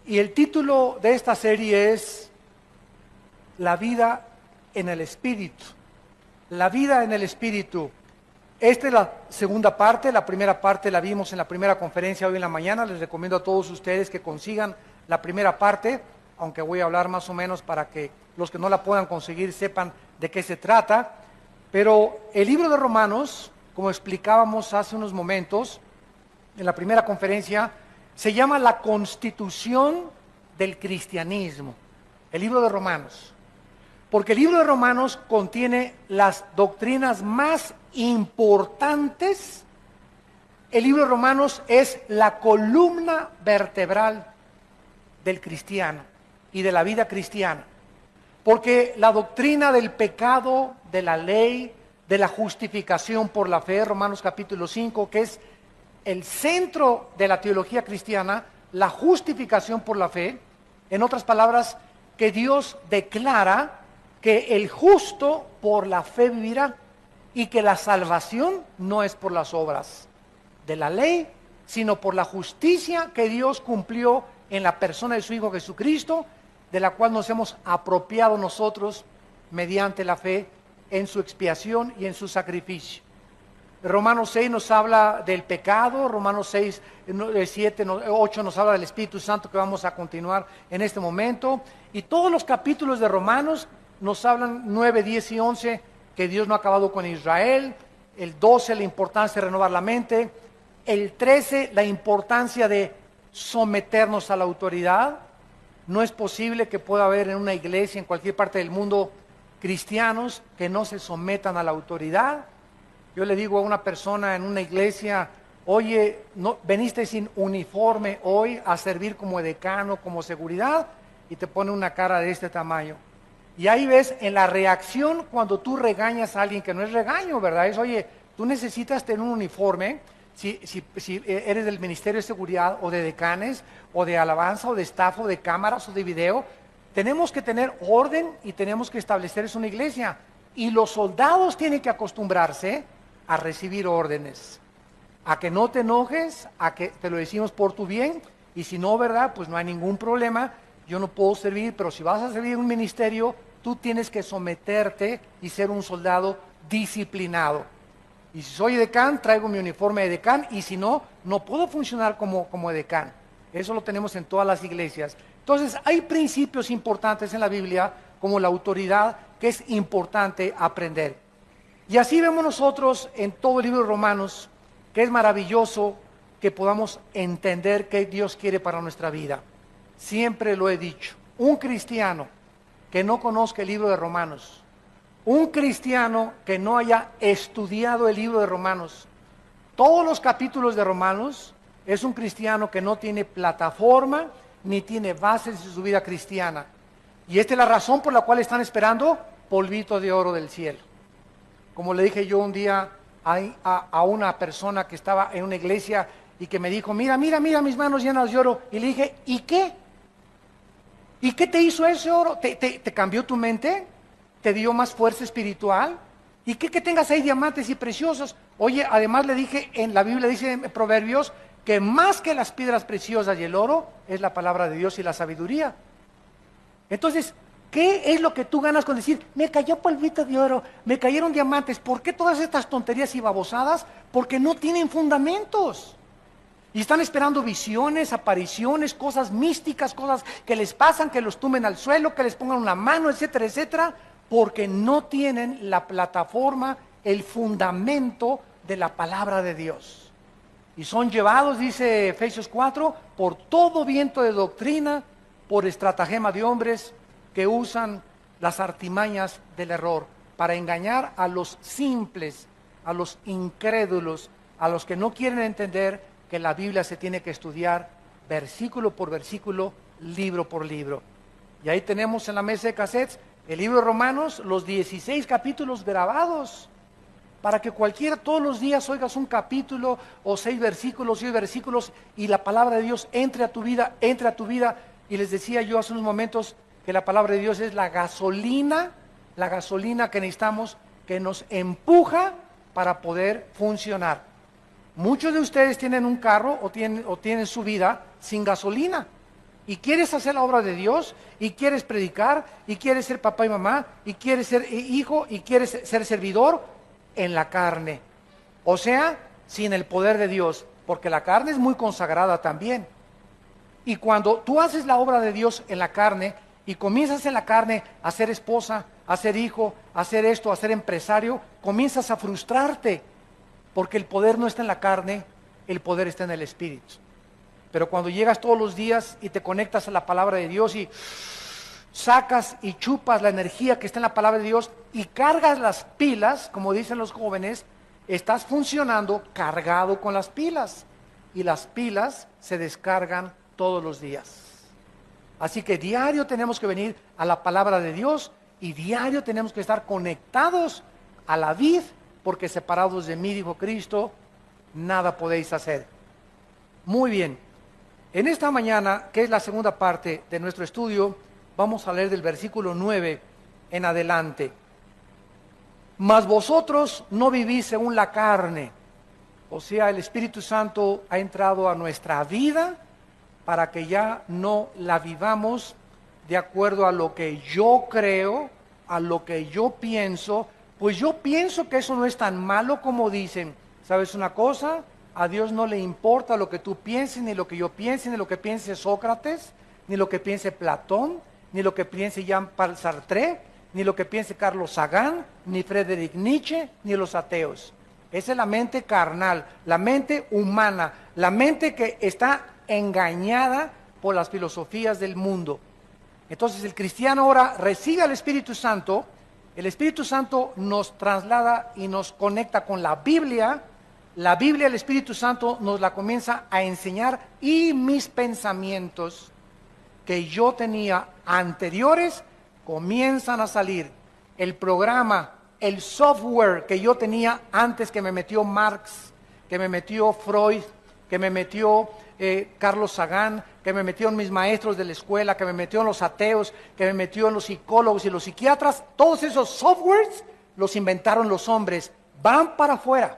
Y el título de esta serie es La vida en el Espíritu. La vida en el Espíritu. Esta es la segunda parte. La primera parte la vimos en la primera conferencia hoy en la mañana. Les recomiendo a todos ustedes que consigan la primera parte, aunque voy a hablar más o menos para que los que no la puedan conseguir sepan de qué se trata. Pero el libro de Romanos, como explicábamos hace unos momentos en la primera conferencia, se llama la Constitución del Cristianismo, el libro de Romanos. Porque el libro de Romanos contiene las doctrinas más importantes. El libro de Romanos es la columna vertebral del cristiano y de la vida cristiana. Porque la doctrina del pecado, de la ley, de la justificación por la fe, Romanos capítulo 5, que es el centro de la teología cristiana, la justificación por la fe, en otras palabras, que Dios declara que el justo por la fe vivirá y que la salvación no es por las obras de la ley, sino por la justicia que Dios cumplió en la persona de su Hijo Jesucristo, de la cual nos hemos apropiado nosotros mediante la fe en su expiación y en su sacrificio. Romanos 6 nos habla del pecado, Romanos 6, 7, 8 nos habla del Espíritu Santo, que vamos a continuar en este momento, y todos los capítulos de Romanos nos hablan 9, 10 y 11 que Dios no ha acabado con Israel, el 12 la importancia de renovar la mente, el 13 la importancia de someternos a la autoridad. No es posible que pueda haber en una iglesia en cualquier parte del mundo cristianos que no se sometan a la autoridad. Yo le digo a una persona en una iglesia, oye, no, veniste sin uniforme hoy a servir como decano, como seguridad, y te pone una cara de este tamaño. Y ahí ves en la reacción cuando tú regañas a alguien, que no es regaño, ¿verdad? Es, oye, tú necesitas tener un uniforme, si eres del Ministerio de Seguridad o de decanes, o de alabanza, o de staff, o de cámaras, o de video, tenemos que tener orden y tenemos que establecer eso en una iglesia. Y los soldados tienen que acostumbrarse a recibir órdenes, a que no te enojes, a que te lo decimos por tu bien, y si no, ¿verdad? Pues no hay ningún problema, yo no puedo servir, pero si vas a servir en un ministerio, tú tienes que someterte y ser un soldado disciplinado. Y si soy decán, traigo mi uniforme de decán, y si no, no puedo funcionar como decán. Eso lo tenemos en todas las iglesias. Entonces, hay principios importantes en la Biblia, como la autoridad, que es importante aprender. Y así vemos nosotros en todo el libro de Romanos, que es maravilloso que podamos entender qué Dios quiere para nuestra vida. Siempre lo he dicho, un cristiano que no conozca el libro de Romanos, un cristiano que no haya estudiado el libro de Romanos, todos los capítulos de Romanos, es un cristiano que no tiene plataforma ni tiene bases en su vida cristiana. Y esta es la razón por la cual están esperando polvito de oro del cielo. Como le dije yo un día a una persona que estaba en una iglesia y que me dijo, mira mis manos llenas de oro. Y le dije, ¿y qué? ¿Y qué te hizo ese oro? ¿Te cambió tu mente? ¿Te dio más fuerza espiritual? ¿Y qué que tengas ahí diamantes y preciosos? Oye, además le dije, en la Biblia dice en Proverbios, que más que las piedras preciosas y el oro, es la palabra de Dios y la sabiduría. Entonces, ¿qué es lo que tú ganas con decir, me cayó polvito de oro, me cayeron diamantes? ¿Por qué todas estas tonterías y babosadas? Porque no tienen fundamentos. Y están esperando visiones, apariciones, cosas místicas, cosas que les pasan, que los tumben al suelo, que les pongan una mano, etcétera, etcétera, porque no tienen la plataforma, el fundamento de la palabra de Dios. Y son llevados, dice Efesios 4, por todo viento de doctrina, por estratagema de hombres que usan las artimañas del error para engañar a los simples, a los incrédulos, a los que no quieren entender que la Biblia se tiene que estudiar versículo por versículo, libro por libro. Y ahí tenemos en la mesa de cassettes el libro de Romanos, los 16 capítulos grabados, para que cualquiera todos los días oigas un capítulo o 6 versículos, 10 versículos, y la palabra de Dios entre a tu vida, Y les decía yo hace unos momentos que la palabra de Dios es la gasolina que necesitamos, que nos empuja para poder funcionar. Muchos de ustedes tienen un carro o tienen su vida sin gasolina. y quieres hacer la obra de Dios, y quieres predicar, y quieres ser papá y mamá, y quieres ser hijo, y quieres ser servidor en la carne. O sea, sin el poder de Dios, porque la carne es muy consagrada también. Y cuando tú haces la obra de Dios en la carne, y comienzas en la carne a ser esposa, a ser hijo, a ser esto, a ser empresario, comienzas a frustrarte, porque el poder no está en la carne, el poder está en el Espíritu. Pero cuando llegas todos los días y te conectas a la palabra de Dios y sacas y chupas la energía que está en la palabra de Dios y cargas las pilas, como dicen los jóvenes, estás funcionando cargado con las pilas, y las pilas se descargan todos los días. Así que diario tenemos que venir a la palabra de Dios, y diario tenemos que estar conectados a la vid, porque separados de mí, dijo Cristo, nada podéis hacer. Muy bien, en esta mañana, que es la segunda parte de nuestro estudio, vamos a leer del versículo 9 en adelante. Mas vosotros no vivís según la carne, o sea, el Espíritu Santo ha entrado a nuestra vida para que ya no la vivamos de acuerdo a lo que yo creo, a lo que yo pienso. Pues yo pienso que eso no es tan malo como dicen. ¿Sabes una cosa? A Dios no le importa lo que tú pienses, ni lo que yo piense, ni lo que piense Sócrates, ni lo que piense Platón, ni lo que piense Jean-Paul Sartre, ni lo que piense Carlos Sagan, ni Friedrich Nietzsche, ni los ateos. Esa es la mente carnal, la mente humana, la mente que está engañada por las filosofías del mundo. Entonces el cristiano ahora recibe al Espíritu Santo. El Espíritu Santo nos traslada y nos conecta con la Biblia. La Biblia, el Espíritu Santo nos la comienza a enseñar, y mis pensamientos que yo tenía anteriores comienzan a salir. El programa, el software que yo tenía antes, que me metió Marx, que me metió Freud, que me metió Carlos Sagan, que me metió en mis maestros de la escuela, que me metió en los ateos, que me metió en los psicólogos y los psiquiatras, todos esos softwares los inventaron los hombres, van para afuera.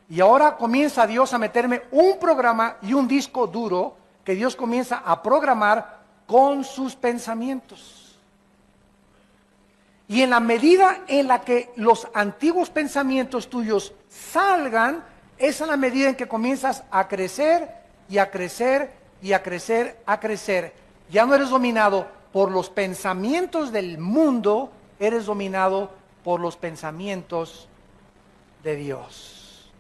Y ahora comienza Dios a meterme un programa y un disco duro que Dios comienza a programar con sus pensamientos. Y en la medida en la que los antiguos pensamientos tuyos salgan, es en la medida en que comienzas a crecer y a crecer y a crecer, a crecer. Ya no eres dominado por los pensamientos del mundo, eres dominado por los pensamientos de Dios.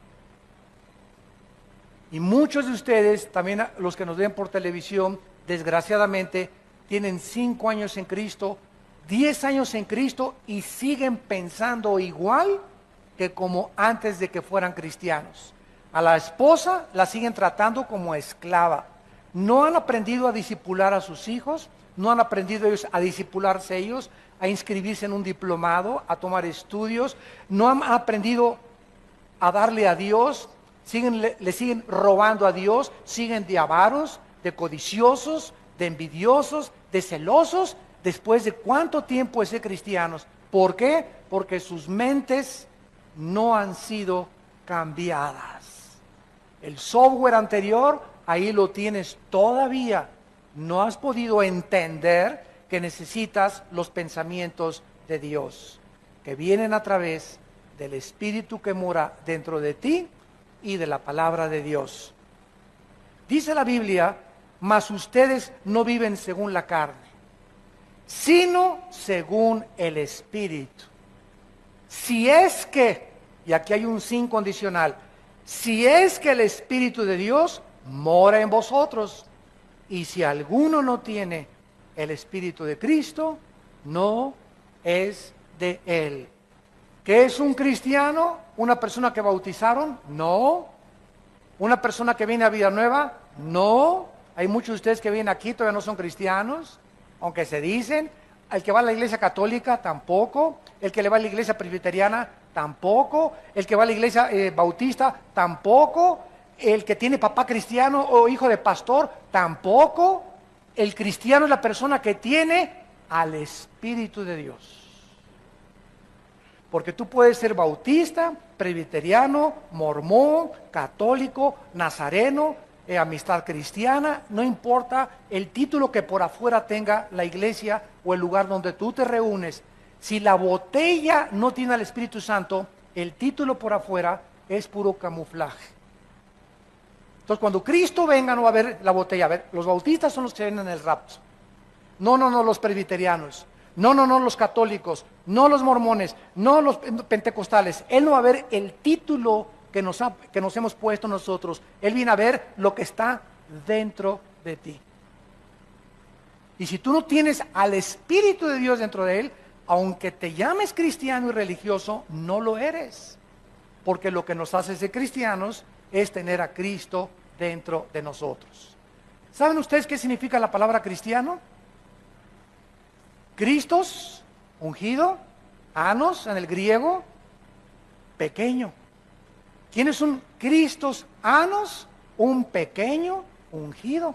Y muchos de ustedes, también los que nos ven por televisión, desgraciadamente, tienen 5 años en Cristo, 10 años en Cristo, y siguen pensando igual que como antes de que fueran cristianos. A la esposa la siguen tratando como esclava. No han aprendido a discipular a sus hijos, no han aprendido ellos a discipularse ellos, a inscribirse en un diplomado, a tomar estudios, no han aprendido a darle a Dios, le siguen robando a Dios, siguen de avaros, de codiciosos, de envidiosos, de celosos, después de cuánto tiempo de ser cristianos. ¿Por qué? Porque sus mentes no han sido cambiadas. El software anterior, ahí lo tienes todavía. No has podido entender que necesitas los pensamientos de Dios, que vienen a través del Espíritu que mora dentro de ti y de la palabra de Dios. Dice la Biblia, mas ustedes no viven según la carne, sino según el Espíritu. Si es que, y aquí hay un sin condicional, si es que el Espíritu de Dios mora en vosotros, y si alguno no tiene el Espíritu de Cristo, no es de Él. ¿Qué es un cristiano? ¿Una persona que bautizaron? No. ¿Una persona que viene a vida nueva? No. Hay muchos de ustedes que vienen aquí, todavía no son cristianos, aunque se dicen. El que va a la iglesia católica, tampoco. El que le va a la iglesia presbiteriana, tampoco. El que va a la iglesia bautista, tampoco. El que tiene papá cristiano o hijo de pastor, tampoco. El cristiano es la persona que tiene al Espíritu de Dios. Porque tú puedes ser bautista, presbiteriano, mormón, católico, nazareno, amistad cristiana, no importa el título que por afuera tenga la iglesia o el lugar donde tú te reúnes. Si la botella no tiene al Espíritu Santo, el título por afuera es puro camuflaje. Entonces, cuando Cristo venga, no va a haber la botella. A ver, los bautistas son los que ven en el rapto. No, los presbiterianos. No, los católicos. No los mormones. No los pentecostales. Él no va a ver el título que nos hemos puesto nosotros. Él viene a ver lo que está dentro de ti. Y si tú no tienes al Espíritu de Dios dentro de él, aunque te llames cristiano y religioso, no lo eres. Porque lo que nos hace ser cristianos es tener a Cristo dentro de nosotros. ¿Saben ustedes qué significa la palabra cristiano? Cristos, ungido, anos en el griego, pequeño. ¿Quién es un Cristos anos? Un pequeño ungido.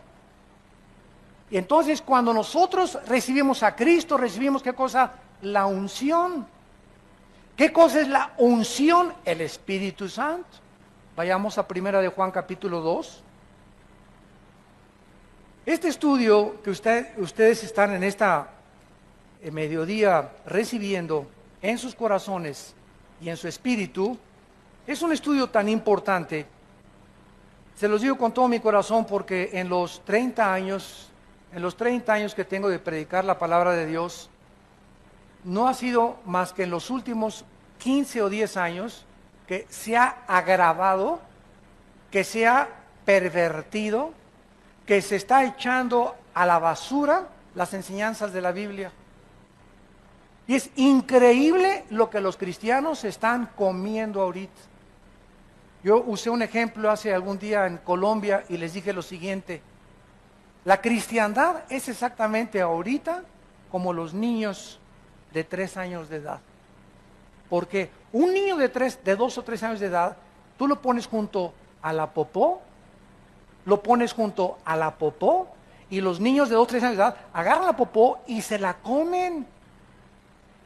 Y entonces cuando nosotros recibimos a Cristo, recibimos ¿qué cosa? La unción. ¿Qué cosa es la unción? El Espíritu Santo. Vayamos a 1 de Juan capítulo 2. Este estudio que ustedes están en esta mediodía recibiendo en sus corazones y en su espíritu, es un estudio tan importante. Se los digo con todo mi corazón porque en los 30 años que tengo de predicar la palabra de Dios, no ha sido más que en los últimos 15 o 10 años que se ha agravado, que se ha pervertido, que se está echando a la basura las enseñanzas de la Biblia. Y es increíble lo que los cristianos están comiendo ahorita. Yo usé un ejemplo hace algún día en Colombia y les dije lo siguiente: la cristiandad es exactamente ahorita como los niños de 3 años de edad. Porque un niño de 2 o 3 años de edad, tú lo pones junto a la popó, y los niños de 2 o 3 años de edad agarran la popó y se la comen.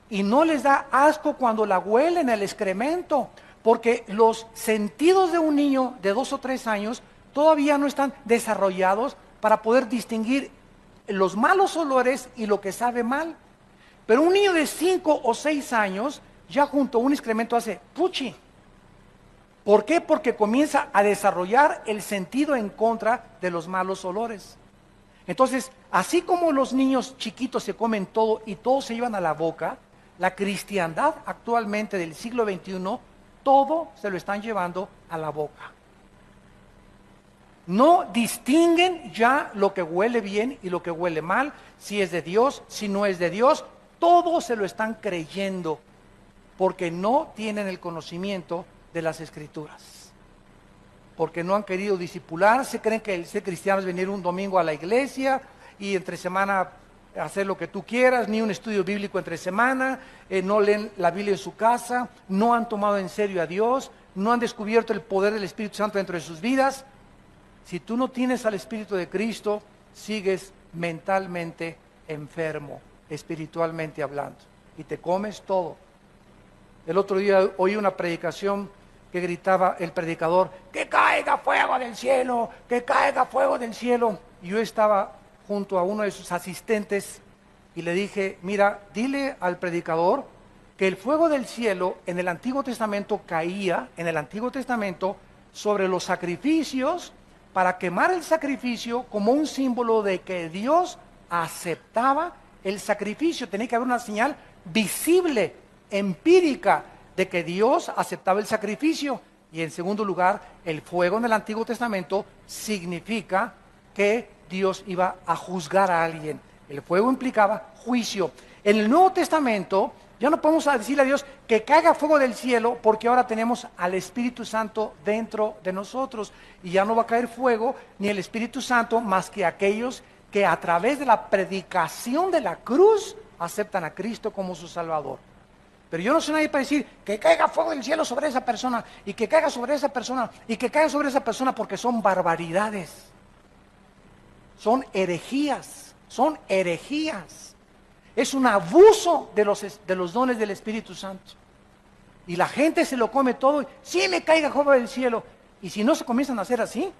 Y no les da asco cuando la huelen el excremento, porque los sentidos de un niño de 2 o 3 años todavía no están desarrollados para poder distinguir los malos olores y lo que sabe mal. Pero un niño de 5 o 6 años ya junto a un excremento hace puchi. ¿Por qué? Porque comienza a desarrollar el sentido en contra de los malos olores. Entonces, así como los niños chiquitos se comen todo y todo se llevan a la boca, la cristiandad actualmente del siglo XXI, todo se lo están llevando a la boca. No distinguen ya lo que huele bien y lo que huele mal, si es de Dios, si no es de Dios, todo se lo están creyendo, porque no tienen el conocimiento de las Escrituras. Porque no han querido discipularse, creen que el ser cristiano es venir un domingo a la iglesia y entre semana hacer lo que tú quieras, ni un estudio bíblico entre semana, no leen la Biblia en su casa, no han tomado en serio a Dios, no han descubierto el poder del Espíritu Santo dentro de sus vidas. Si tú no tienes al Espíritu de Cristo, sigues mentalmente enfermo, espiritualmente hablando, y te comes todo. El otro día oí una predicación que gritaba el predicador: ¡que caiga fuego del cielo! ¡Que caiga fuego del cielo! Y yo estaba junto a uno de sus asistentes y le dije: mira, dile al predicador que el fuego del cielo en el Antiguo Testamento caía, en el Antiguo Testamento, sobre los sacrificios, para quemar el sacrificio como un símbolo de que Dios aceptaba el sacrificio. Tenía que haber una señal visible, empírica, de que Dios aceptaba el sacrificio. Y en segundo lugar, el fuego en el Antiguo Testamento significa que Dios iba a juzgar a alguien. El fuego implicaba juicio. En el Nuevo Testamento ya no podemos decirle a Dios que caiga fuego del cielo, porque ahora tenemos al Espíritu Santo dentro de nosotros, y ya no va a caer fuego ni el Espíritu Santo más que aquellos que a través de la predicación de la cruz aceptan a Cristo como su Salvador. Pero yo no soy nadie para decir que caiga fuego del cielo sobre esa persona, y que caiga sobre esa persona, y que caiga sobre esa persona, porque son barbaridades. Son herejías, son herejías. Es un abuso de los dones del Espíritu Santo. Y la gente se lo come todo, y sí me caiga fuego del cielo. Y si no se comienzan a hacer así,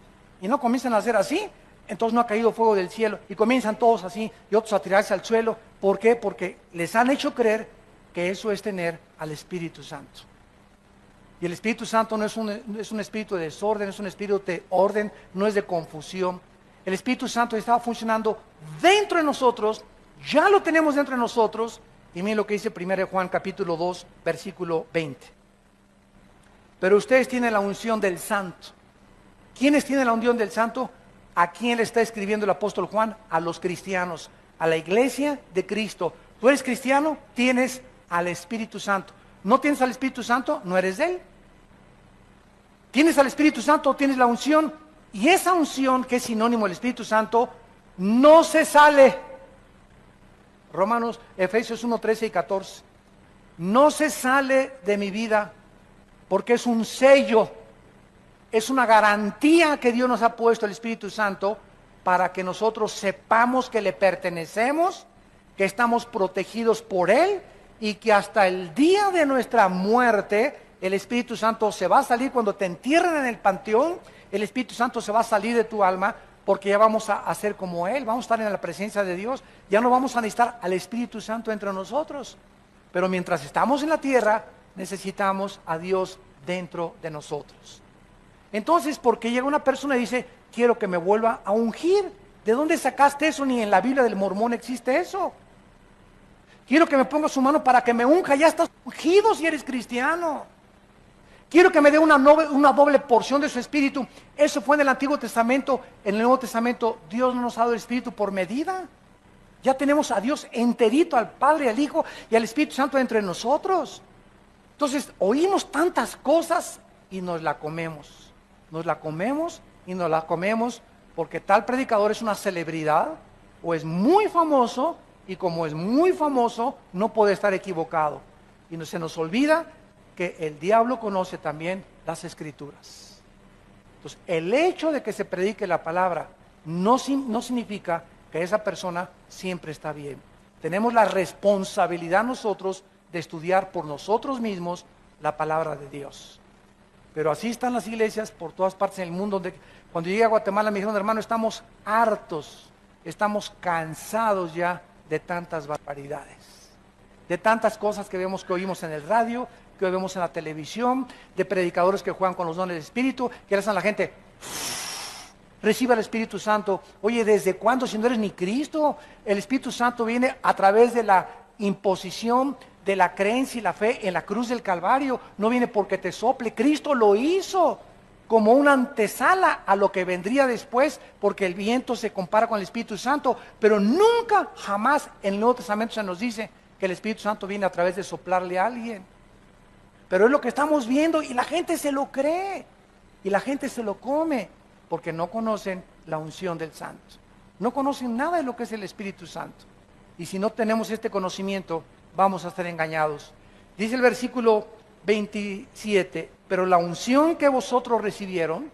y no comienzan a hacer así, entonces no ha caído fuego del cielo, y comienzan todos así, y otros a tirarse al suelo. ¿Por qué? Porque les han hecho creer que eso es tener al Espíritu Santo. Y el Espíritu Santo no es un espíritu de desorden, es un espíritu de orden, no es de confusión. El Espíritu Santo estaba funcionando dentro de nosotros, ya lo tenemos dentro de nosotros, y miren lo que dice 1 Juan capítulo 2, versículo 20. Pero ustedes tienen la unción del Santo. ¿Quiénes tienen la unción del Santo? ¿A quién le está escribiendo el apóstol Juan? A los cristianos, a la iglesia de Cristo. ¿Tú eres cristiano? Tienes al Espíritu Santo. ¿No tienes al Espíritu Santo? No eres de Él. ¿Tienes al Espíritu Santo? Tienes la unción. Y esa unción, que es sinónimo del Espíritu Santo, no se sale. Efesios 1, 13 y 14. No se sale de mi vida porque es un sello, es una garantía que Dios nos ha puesto el Espíritu Santo para que nosotros sepamos que le pertenecemos, que estamos protegidos por Él y que hasta el día de nuestra muerte el Espíritu Santo se va a salir. Cuando te entierren en el panteón, el Espíritu Santo se va a salir de tu alma, porque ya vamos a ser como Él, vamos a estar en la presencia de Dios, ya no vamos a necesitar al Espíritu Santo entre nosotros. Pero mientras estamos en la tierra, necesitamos a Dios dentro de nosotros. Entonces, porque llega una persona y dice, quiero que me vuelva a ungir. ¿De dónde sacaste eso? Ni en la Biblia del Mormón existe eso. Quiero que me ponga su mano para que me unja. Ya estás ungido si eres cristiano. Quiero que me dé una doble porción de su Espíritu. Eso fue en el Antiguo Testamento. En el Nuevo Testamento Dios no nos ha dado el Espíritu por medida. Ya tenemos a Dios enterito, al Padre, al Hijo y al Espíritu Santo entre nosotros. Entonces oímos tantas cosas y nos la comemos. Nos la comemos y nos la comemos porque tal predicador es una celebridad o es muy famoso, y como es muy famoso no puede estar equivocado. Y se nos olvida que el diablo conoce también las Escrituras. Entonces, el hecho de que se predique la palabra no significa que esa persona siempre está bien. Tenemos la responsabilidad nosotros de estudiar por nosotros mismos la palabra de Dios. Pero así están las iglesias por todas partes en el mundo. Cuando llegué a Guatemala me dijeron, hermano, estamos hartos, estamos cansados ya de tantas barbaridades, de tantas cosas que oímos en el radio, que vemos en la televisión, de predicadores que juegan con los dones del Espíritu, que le hacen a la gente, reciba el Espíritu Santo. Oye, ¿desde cuándo? Si no eres ni Cristo. El Espíritu Santo viene a través de la imposición de la creencia y la fe en la cruz del Calvario. No viene porque te sople. Cristo lo hizo como una antesala a lo que vendría después, porque el viento se compara con el Espíritu Santo, pero nunca, jamás en el Nuevo Testamento se nos dice que el Espíritu Santo viene a través de soplarle a alguien. Pero es lo que estamos viendo y la gente se lo cree y la gente se lo come porque no conocen la unción del Santo, no conocen nada de lo que es el Espíritu Santo. Y si no tenemos este conocimiento, vamos a estar engañados. Dice el versículo 27, pero la unción que vosotros recibieron,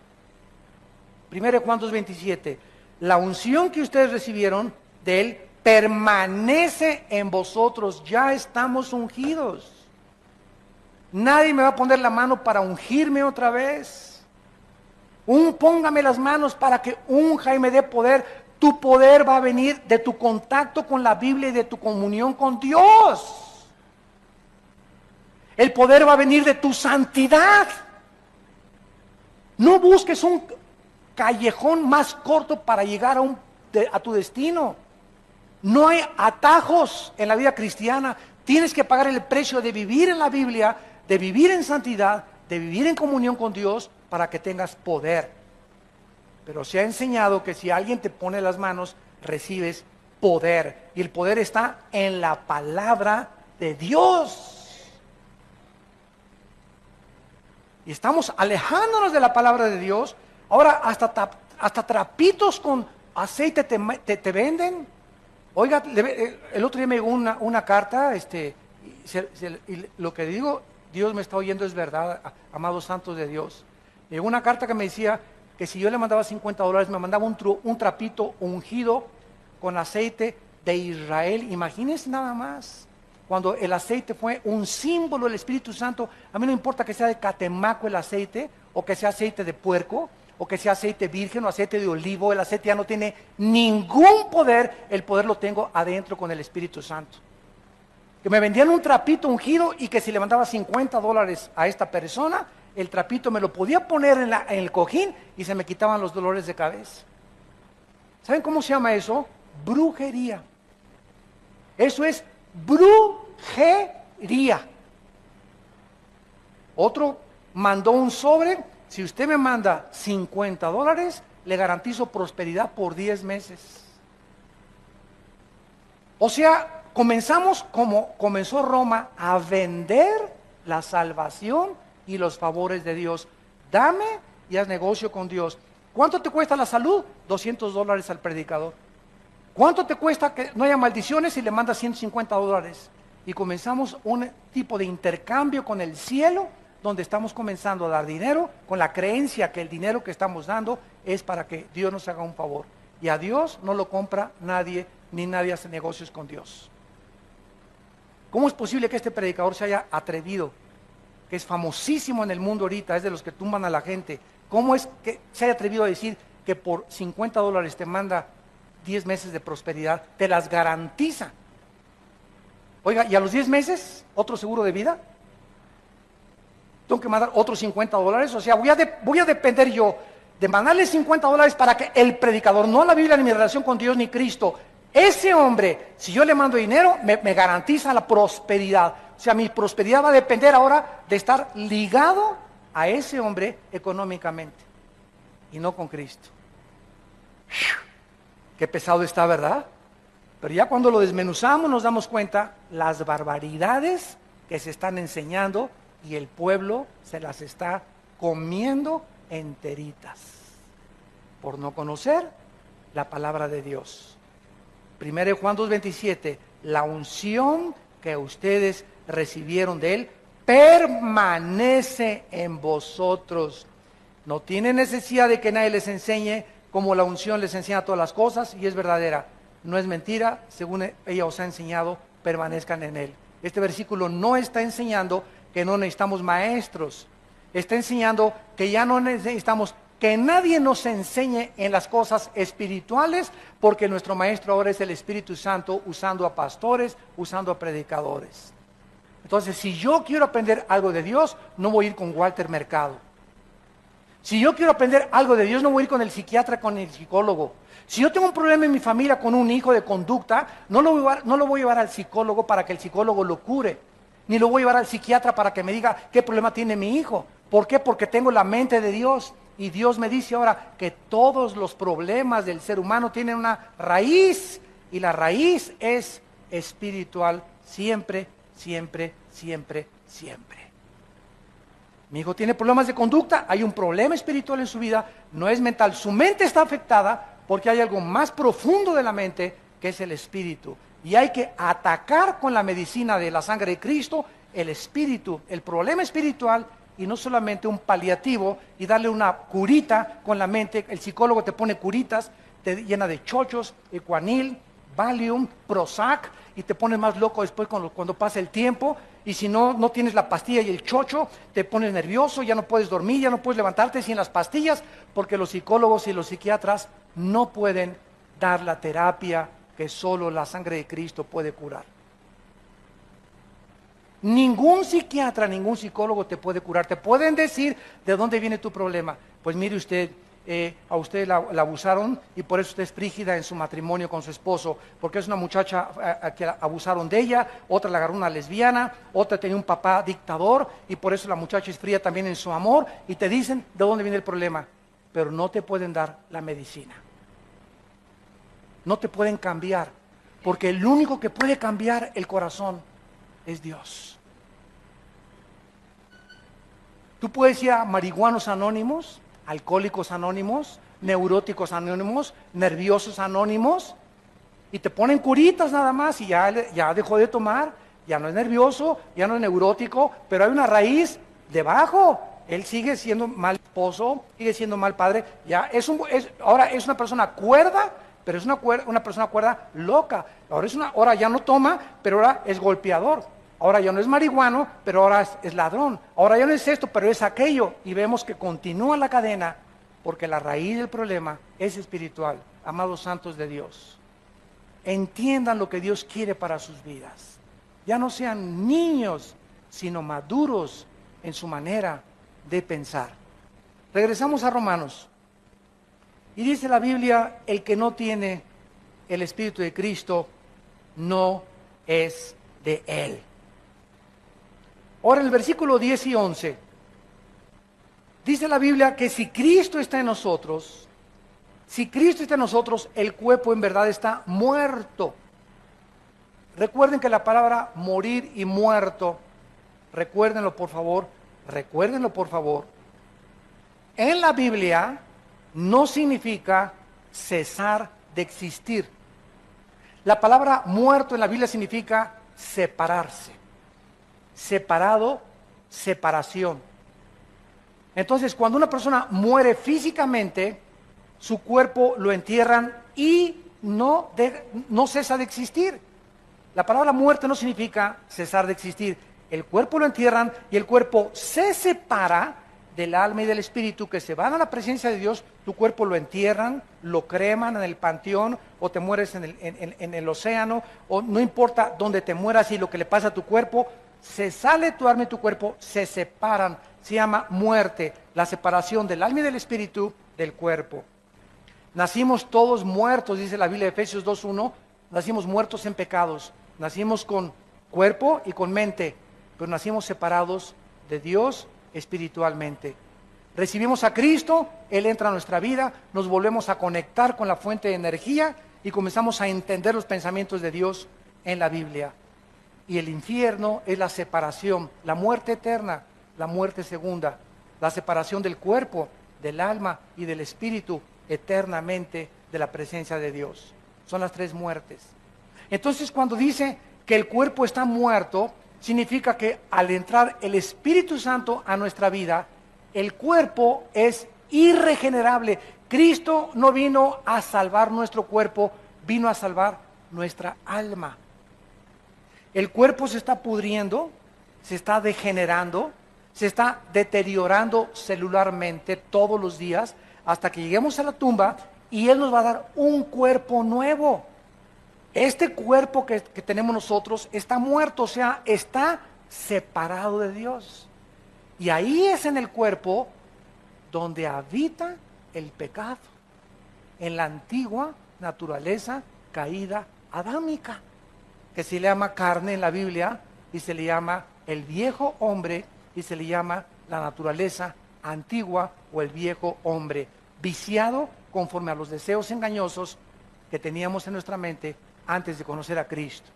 1 Juan 2:27, la unción que ustedes recibieron de Él permanece en vosotros. Ya estamos ungidos. Nadie me va a poner la mano para ungirme otra vez. Póngame las manos para que unja y me dé poder. Tu poder va a venir de tu contacto con la Biblia y de tu comunión con Dios. El poder va a venir de tu santidad. No busques un callejón más corto para llegar a tu destino. No hay atajos en la vida cristiana. Tienes que pagar el precio de vivir en la Biblia, de vivir en santidad, de vivir en comunión con Dios para que tengas poder. Pero se ha enseñado que si alguien te pone las manos, recibes poder. Y el poder está en la palabra de Dios. Y estamos alejándonos de la palabra de Dios. Ahora hasta trapitos con aceite te venden. Oiga, el otro día me llegó una carta, y lo que digo, Dios me está oyendo, es verdad, amados santos de Dios. Me llegó una carta que me decía que si yo le mandaba $50, me mandaba un trapito ungido con aceite de Israel. Imagínense nada más, cuando el aceite fue un símbolo del Espíritu Santo. A mí no importa que sea de catemaco el aceite, o que sea aceite de puerco, o que sea aceite virgen o aceite de olivo. El aceite ya no tiene ningún poder, el poder lo tengo adentro con el Espíritu Santo. Que me vendían un trapito ungido y que si le mandaba $50 a esta persona, el trapito me lo podía poner en el cojín y se me quitaban los dolores de cabeza. ¿Saben cómo se llama eso? Brujería. Eso es brujería. Otro mandó un sobre: si usted me manda $50, le garantizo prosperidad por 10 meses. O sea, comenzamos como comenzó Roma, a vender la salvación y los favores de Dios. Dame y haz negocio con Dios. ¿Cuánto te cuesta la salud? $200 al predicador. ¿Cuánto te cuesta que no haya maldiciones si le mandas $150? Y comenzamos un tipo de intercambio con el cielo, donde estamos comenzando a dar dinero con la creencia que el dinero que estamos dando es para que Dios nos haga un favor. Y a Dios no lo compra nadie, ni nadie hace negocios con Dios. ¿Cómo es posible que este predicador se haya atrevido, que es famosísimo en el mundo ahorita, es de los que tumban a la gente? ¿Cómo es que se haya atrevido a decir que por $50 te manda 10 meses de prosperidad, te las garantiza? Oiga, ¿y a los 10 meses otro seguro de vida? ¿Tengo que mandar otros $50? O sea, voy a depender yo de mandarle $50 para que el predicador, no la Biblia, ni mi relación con Dios ni Cristo, ese hombre, si yo le mando dinero, me garantiza la prosperidad. O sea, mi prosperidad va a depender ahora de estar ligado a ese hombre económicamente y no con Cristo. Qué pesado está, ¿verdad? Pero ya cuando lo desmenuzamos nos damos cuenta las barbaridades que se están enseñando y el pueblo se las está comiendo enteritas por no conocer la palabra de Dios. 1 Juan 2:27, la unción que ustedes recibieron de Él permanece en vosotros. No tienen necesidad de que nadie les enseñe, como la unción les enseña todas las cosas, y es verdadera, no es mentira, según ella os ha enseñado, permanezcan en Él. Este versículo no está enseñando que no necesitamos maestros, está enseñando que ya no necesitamos que nadie nos enseñe en las cosas espirituales, porque nuestro maestro ahora es el Espíritu Santo, usando a pastores, usando a predicadores. Entonces, si yo quiero aprender algo de Dios, no voy a ir con Walter Mercado. Si yo quiero aprender algo de Dios, no voy a ir con el psiquiatra, con el psicólogo. Si yo tengo un problema en mi familia con un hijo de conducta, no lo voy a llevar al psicólogo para que el psicólogo lo cure, ni lo voy a llevar al psiquiatra para que me diga qué problema tiene mi hijo. ¿Por qué? Porque tengo la mente de Dios. Y Dios me dice ahora que todos los problemas del ser humano tienen una raíz, y la raíz es espiritual, siempre, siempre, siempre, siempre. Mi hijo tiene problemas de conducta, hay un problema espiritual en su vida, no es mental, su mente está afectada porque hay algo más profundo de la mente que es el espíritu. Y hay que atacar con la medicina de la sangre de Cristo el espíritu, el problema espiritual, y no solamente un paliativo y darle una curita con la mente. El psicólogo te pone curitas, te llena de chochos, Equanil, Valium, Prozac, y te pones más loco después cuando pasa el tiempo. Y si no tienes la pastilla y el chocho, te pones nervioso, ya no puedes dormir, ya no puedes levantarte sin las pastillas, porque los psicólogos y los psiquiatras no pueden dar la terapia que solo la sangre de Cristo puede curar. Ningún psiquiatra, ningún psicólogo te puede curar. Te pueden decir de dónde viene tu problema. Pues mire usted, a usted la abusaron y por eso usted es frígida en su matrimonio con su esposo, porque es una muchacha que abusaron de ella, otra la agarró una lesbiana, otra tenía un papá dictador y por eso la muchacha es fría también en su amor, y te dicen de dónde viene el problema, pero no te pueden dar la medicina. No te pueden cambiar, porque el único que puede cambiar el corazón es Dios. Tú puedes ir a marihuanos anónimos, alcohólicos anónimos, neuróticos anónimos, nerviosos anónimos, y te ponen curitas nada más y ya dejó de tomar, ya no es nervioso, ya no es neurótico, pero hay una raíz debajo. Él sigue siendo mal esposo, sigue siendo mal padre, ahora es una persona cuerda, pero es una persona cuerda loca. Ahora ya no toma, pero ahora es golpeador. Ahora ya no es marihuano, pero ahora es ladrón. Ahora ya no es esto, pero es aquello. Y vemos que continúa la cadena porque la raíz del problema es espiritual, amados santos de Dios. Entiendan lo que Dios quiere para sus vidas. Ya no sean niños, sino maduros en su manera de pensar. Regresamos a Romanos. Y dice la Biblia, el que no tiene el Espíritu de Cristo no es de Él. Ahora el versículo 10 y 11, dice la Biblia que si Cristo está en nosotros, el cuerpo en verdad está muerto. Recuerden que la palabra morir y muerto, recuérdenlo por favor, en la Biblia no significa cesar de existir. La palabra muerto en la Biblia significa separarse. Separado, separación. Entonces, cuando una persona muere físicamente, su cuerpo lo entierran y no cesa de existir. La palabra muerte no significa cesar de existir. El cuerpo lo entierran y el cuerpo se separa del alma y del espíritu, que se van a la presencia de Dios. Tu cuerpo lo entierran, lo creman en el panteón, o te mueres en el océano, o no importa dónde te mueras y lo que le pasa a tu cuerpo, se sale tu alma y tu cuerpo, se separan. Se llama muerte, la separación del alma y del espíritu del cuerpo. Nacimos todos muertos, dice la Biblia de Efesios 2:1, nacimos muertos en pecados, nacimos con cuerpo y con mente, pero nacimos separados de Dios espiritualmente. Recibimos a Cristo, Él entra a nuestra vida, nos volvemos a conectar con la fuente de energía y comenzamos a entender los pensamientos de Dios en la Biblia. Y el infierno es la separación, la muerte eterna, la muerte segunda, la separación del cuerpo, del alma y del espíritu eternamente de la presencia de Dios. Son las tres muertes. Entonces, cuando dice que el cuerpo está muerto, significa que al entrar el Espíritu Santo a nuestra vida, el cuerpo es irregenerable. Cristo no vino a salvar nuestro cuerpo, vino a salvar nuestra alma. El cuerpo se está pudriendo, se está degenerando, se está deteriorando celularmente todos los días hasta que lleguemos a la tumba y Él nos va a dar un cuerpo nuevo. Este cuerpo que tenemos nosotros está muerto, o sea, está separado de Dios. Y ahí es en el cuerpo donde habita el pecado, en la antigua naturaleza caída adámica, que se le llama carne en la Biblia, y se le llama el viejo hombre, y se le llama la naturaleza antigua o el viejo hombre, viciado conforme a los deseos engañosos que teníamos en nuestra mente antes de conocer a Cristo.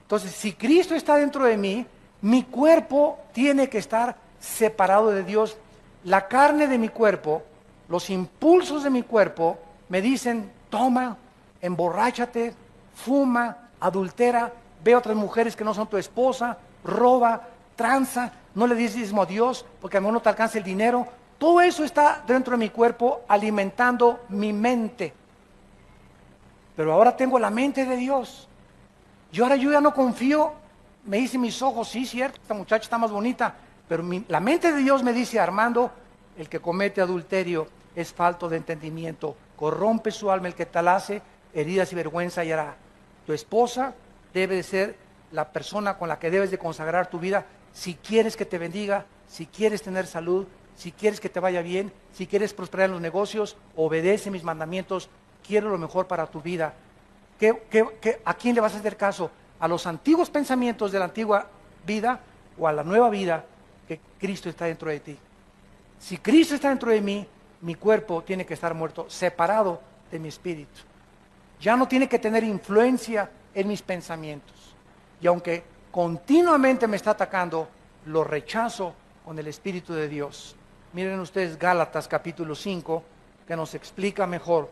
Entonces, si Cristo está dentro de mí, mi cuerpo tiene que estar separado de Dios. La carne de mi cuerpo, los impulsos de mi cuerpo me dicen: toma, emborráchate, fuma, adultera, ve a otras mujeres que no son tu esposa, roba, tranza, no le des diezmo a Dios porque a lo mejor no te alcanza el dinero. Todo eso está dentro de mi cuerpo alimentando mi mente. Pero ahora tengo la mente de Dios. Yo ya no confío, me dicen mis ojos, sí, cierto, esta muchacha está más bonita, pero la mente de Dios me dice: Armando, el que comete adulterio es falto de entendimiento, corrompe su alma el que tal hace, heridas y vergüenza hallará. Tu esposa debe de ser la persona con la que debes de consagrar tu vida si quieres que te bendiga, si quieres tener salud, si quieres que te vaya bien, si quieres prosperar en los negocios. Obedece mis mandamientos, quiero lo mejor para tu vida. ¿A quién le vas a hacer caso? ¿A los antiguos pensamientos de la antigua vida o a la nueva vida que Cristo está dentro de ti? Si Cristo está dentro de mí, mi cuerpo tiene que estar muerto, separado de mi espíritu. Ya no tiene que tener influencia en mis pensamientos. Y aunque continuamente me está atacando, lo rechazo con el Espíritu de Dios. Miren ustedes Gálatas capítulo 5, que nos explica mejor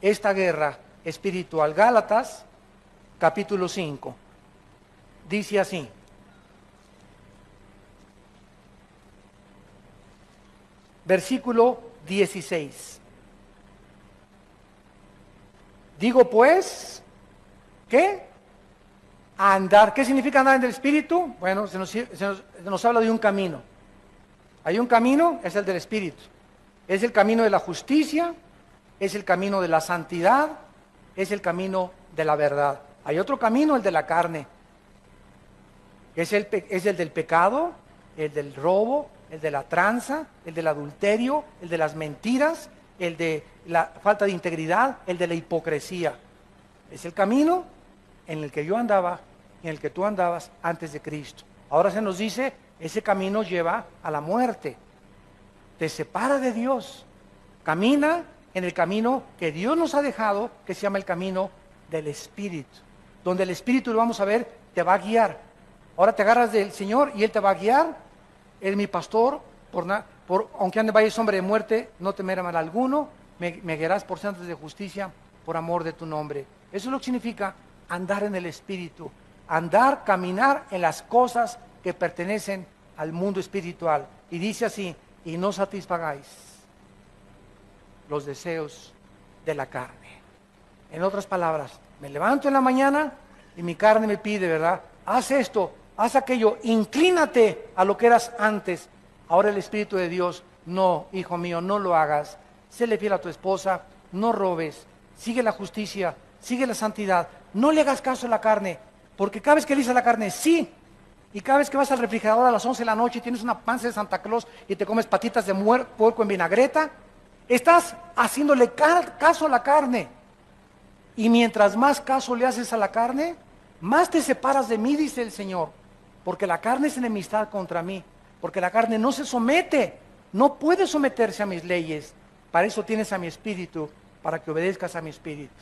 esta guerra espiritual. Gálatas capítulo 5 dice así: versículo 16. Digo pues, ¿qué? Andar. ¿Qué significa andar en el Espíritu? Bueno, se nos habla de un camino. Hay un camino, es el del Espíritu. Es el camino de la justicia, es el camino de la santidad, es el camino de la verdad. Hay otro camino, el de la carne. Es el del pecado, el del robo, el de la tranza, el del adulterio, el de las mentiras, el de la falta de integridad, el de la hipocresía. Es el camino en el que yo andaba y en el que tú andabas antes de Cristo. Ahora se nos dice, ese camino lleva a la muerte. Te separa de Dios. Camina en el camino que Dios nos ha dejado, que se llama el camino del Espíritu. Donde el Espíritu, lo vamos a ver, te va a guiar. Ahora te agarras del Señor y Él te va a guiar. Él es mi pastor, aunque ande valle sombra de muerte, no temeré mal alguno. Me guiarás por sendas de justicia, por amor de tu nombre. Eso es lo que significa andar en el Espíritu. Andar, caminar en las cosas que pertenecen al mundo espiritual. Y dice así, y no satisfagáis los deseos de la carne. En otras palabras, me levanto en la mañana y mi carne me pide, ¿verdad? Haz esto, haz aquello, inclínate a lo que eras antes. Ahora el Espíritu de Dios, no, hijo mío, no lo hagas. Séle fiel a tu esposa, no robes, sigue la justicia, sigue la santidad. No le hagas caso a la carne, porque cada vez que le dices a la carne, sí, y cada vez que vas al refrigerador a las 11 de la noche y tienes una panza de Santa Claus y te comes patitas de puerco en vinagreta, estás haciéndole caso a la carne. Y mientras más caso le haces a la carne, más te separas de mí, dice el Señor. Porque la carne es enemistad contra mí. Porque la carne no se somete, no puede someterse a mis leyes. Para eso tienes a mi espíritu, para que obedezcas a mi espíritu.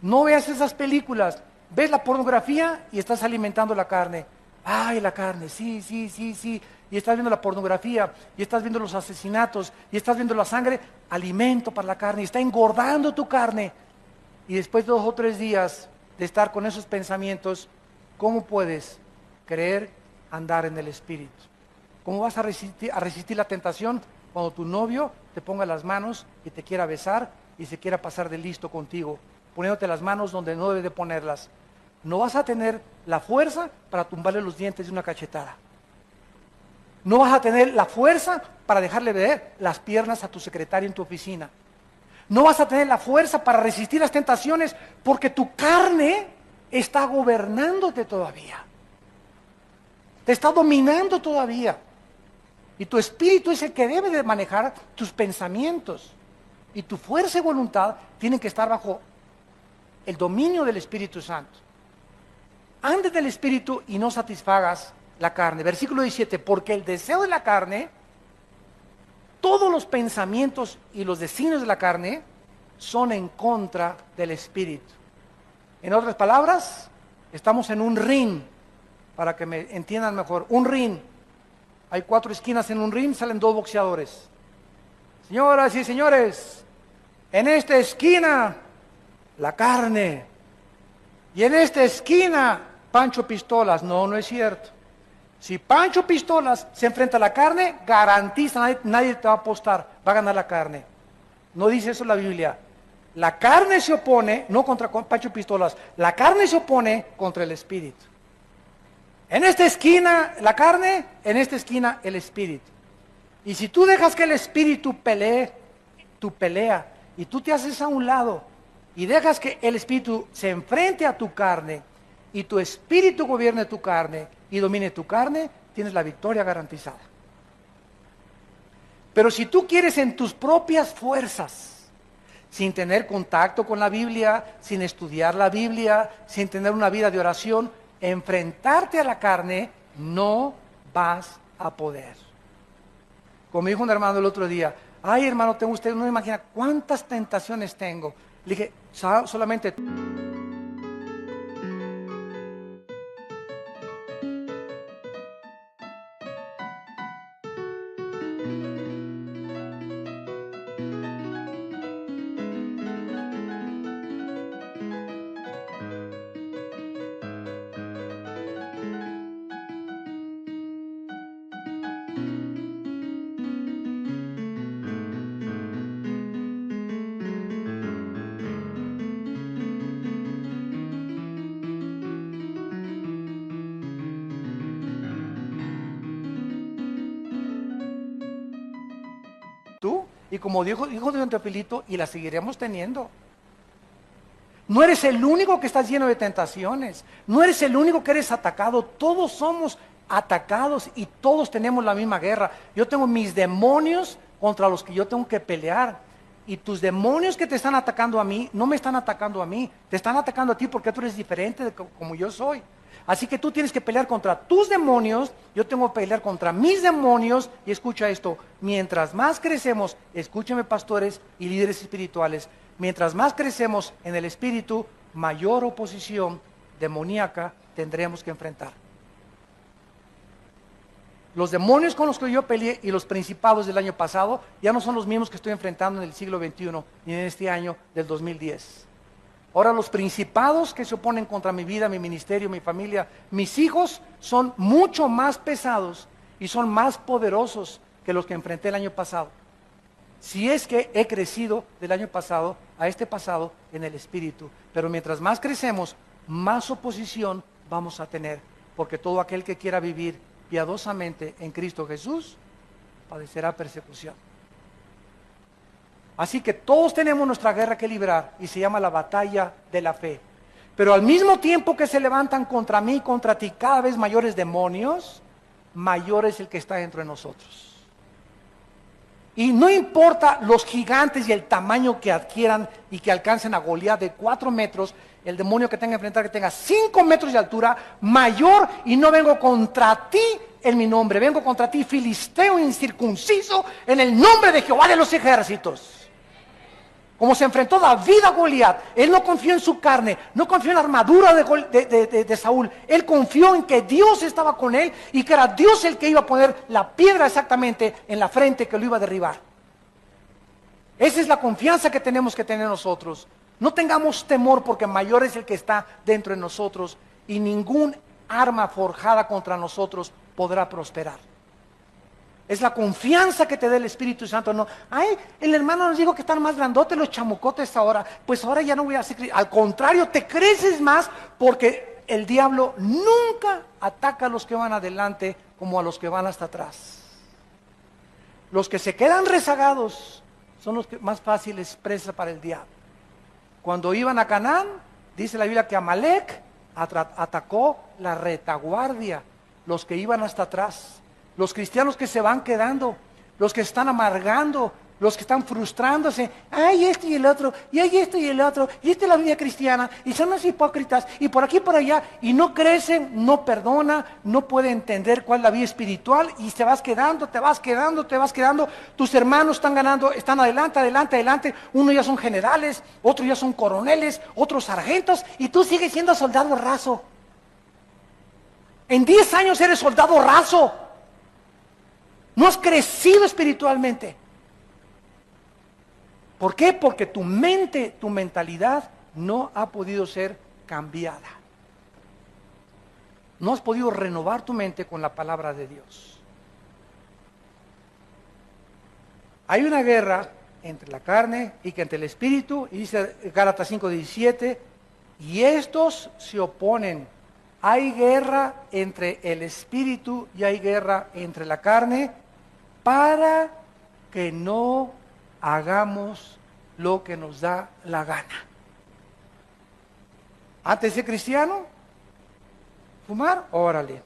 No veas esas películas. Ves la pornografía y estás alimentando la carne. Ay, la carne, sí, sí, sí, sí. Y estás viendo la pornografía, y estás viendo los asesinatos, y estás viendo la sangre, alimento para la carne, y está engordando tu carne. Y después de 2 o 3 días de estar con esos pensamientos, ¿cómo puedes creer andar en el Espíritu? ¿Cómo vas a resistir la tentación cuando tu novio te ponga las manos y te quiera besar y se quiera pasar de listo contigo, poniéndote las manos donde no debe de ponerlas? No vas a tener la fuerza para tumbarle los dientes de una cachetada. No vas a tener la fuerza para dejarle ver las piernas a tu secretario en tu oficina. No vas a tener la fuerza para resistir las tentaciones porque tu carne está gobernándote todavía. Te está dominando todavía. Y tu espíritu es el que debe de manejar tus pensamientos. Y tu fuerza y voluntad tienen que estar bajo el dominio del Espíritu Santo. Andes del Espíritu y no satisfagas la carne. Versículo 17, porque el deseo de la carne, todos los pensamientos y los designios de la carne son en contra del Espíritu. En otras palabras, estamos en un ring, para que me entiendan mejor. Un ring. Hay 4 esquinas en un ring, salen 2 boxeadores. Señoras y señores, en esta esquina, la carne. Y en esta esquina, Pancho Pistolas. No, no es cierto. Si Pancho Pistolas se enfrenta a la carne, garantiza, nadie te va a apostar, va a ganar la carne. No dice eso la Biblia. La carne se opone, no contra Pancho Pistolas, la carne se opone contra el Espíritu. En esta esquina la carne, en esta esquina el Espíritu. Y si tú dejas que el Espíritu pelee, tu pelea, y tú te haces a un lado, y dejas que el Espíritu se enfrente a tu carne, y tu Espíritu gobierne tu carne, y domine tu carne, tienes la victoria garantizada. Pero si tú quieres en tus propias fuerzas, sin tener contacto con la Biblia, sin estudiar la Biblia, sin tener una vida de oración, enfrentarte a la carne, no vas a poder. Como dijo un hermano el otro día, ay hermano, usted no imagina cuántas tentaciones tengo. Le dije, solamente... Y como dijo don Teofilito, y la seguiremos teniendo. No eres el único que estás lleno de tentaciones. No eres el único que eres atacado. Todos somos atacados y todos tenemos la misma guerra. Yo tengo mis demonios contra los que yo tengo que pelear. Y tus demonios que te están atacando a mí, no me están atacando a mí. Te están atacando a ti porque tú eres diferente de como yo soy. Así que tú tienes que pelear contra tus demonios, yo tengo que pelear contra mis demonios. Y escucha esto, mientras más crecemos, escúcheme pastores y líderes espirituales, mientras más crecemos en el espíritu, mayor oposición demoníaca tendremos que enfrentar. Los demonios con los que yo peleé y los principados del año pasado ya no son los mismos que estoy enfrentando en el siglo XXI ni en este año del 2010. Ahora los principados que se oponen contra mi vida, mi ministerio, mi familia, mis hijos, son mucho más pesados y son más poderosos que los que enfrenté el año pasado. Si es que he crecido del año pasado a este pasado en el espíritu. Pero mientras más crecemos, más oposición vamos a tener. Porque todo aquel que quiera vivir piadosamente en Cristo Jesús, padecerá persecución. Así que todos tenemos nuestra guerra que librar y se llama la batalla de la fe. Pero al mismo tiempo que se levantan contra mí, contra ti, cada vez mayores demonios, mayor es el que está dentro de nosotros. Y no importa los gigantes y el tamaño que adquieran y que alcancen a Goliat de 4 metros, el demonio que tenga que enfrentar que tenga 5 metros de altura, mayor, y no vengo contra ti en mi nombre, vengo contra ti filisteo incircunciso en el nombre de Jehová de los ejércitos. Como se enfrentó David a Goliat, él no confió en su carne, no confió en la armadura de Saúl, él confió en que Dios estaba con él y que era Dios el que iba a poner la piedra exactamente en la frente que lo iba a derribar. Esa es la confianza que tenemos que tener nosotros. No tengamos temor porque mayor es el que está dentro de nosotros y ningún arma forjada contra nosotros podrá prosperar. Es la confianza que te da el Espíritu Santo. No, ay, el hermano nos dijo que están más grandotes los chamucotes ahora. Pues ahora ya no voy a hacer. Al contrario, te creces más porque el diablo nunca ataca a los que van adelante como a los que van hasta atrás. Los que se quedan rezagados son los que más fáciles presa para el diablo. Cuando iban a Canaán, dice la Biblia que Amalek atacó la retaguardia, los que iban hasta atrás. Los cristianos que se van quedando, los que están amargando, los que están frustrándose, ay esto y el otro, y hay esto y el otro, y esta es la vida cristiana, y son los hipócritas, y por aquí y por allá, y no crecen, no perdona, no puede entender cuál es la vida espiritual, y te vas quedando, tus hermanos están ganando, están adelante, unos ya son generales, otros ya son coroneles, otros sargentos, y tú sigues siendo soldado raso. En 10 años eres soldado raso. No has crecido espiritualmente. ¿Por qué? Porque tu mente, tu mentalidad no ha podido ser cambiada. No has podido renovar tu mente con la palabra de Dios. Hay una guerra entre la carne y que entre el espíritu, y dice Gálatas 5:17, y estos se oponen. Hay guerra entre el espíritu y hay guerra entre la carne para que no hagamos lo que nos da la gana. Antes de ser cristiano, fumar, órale.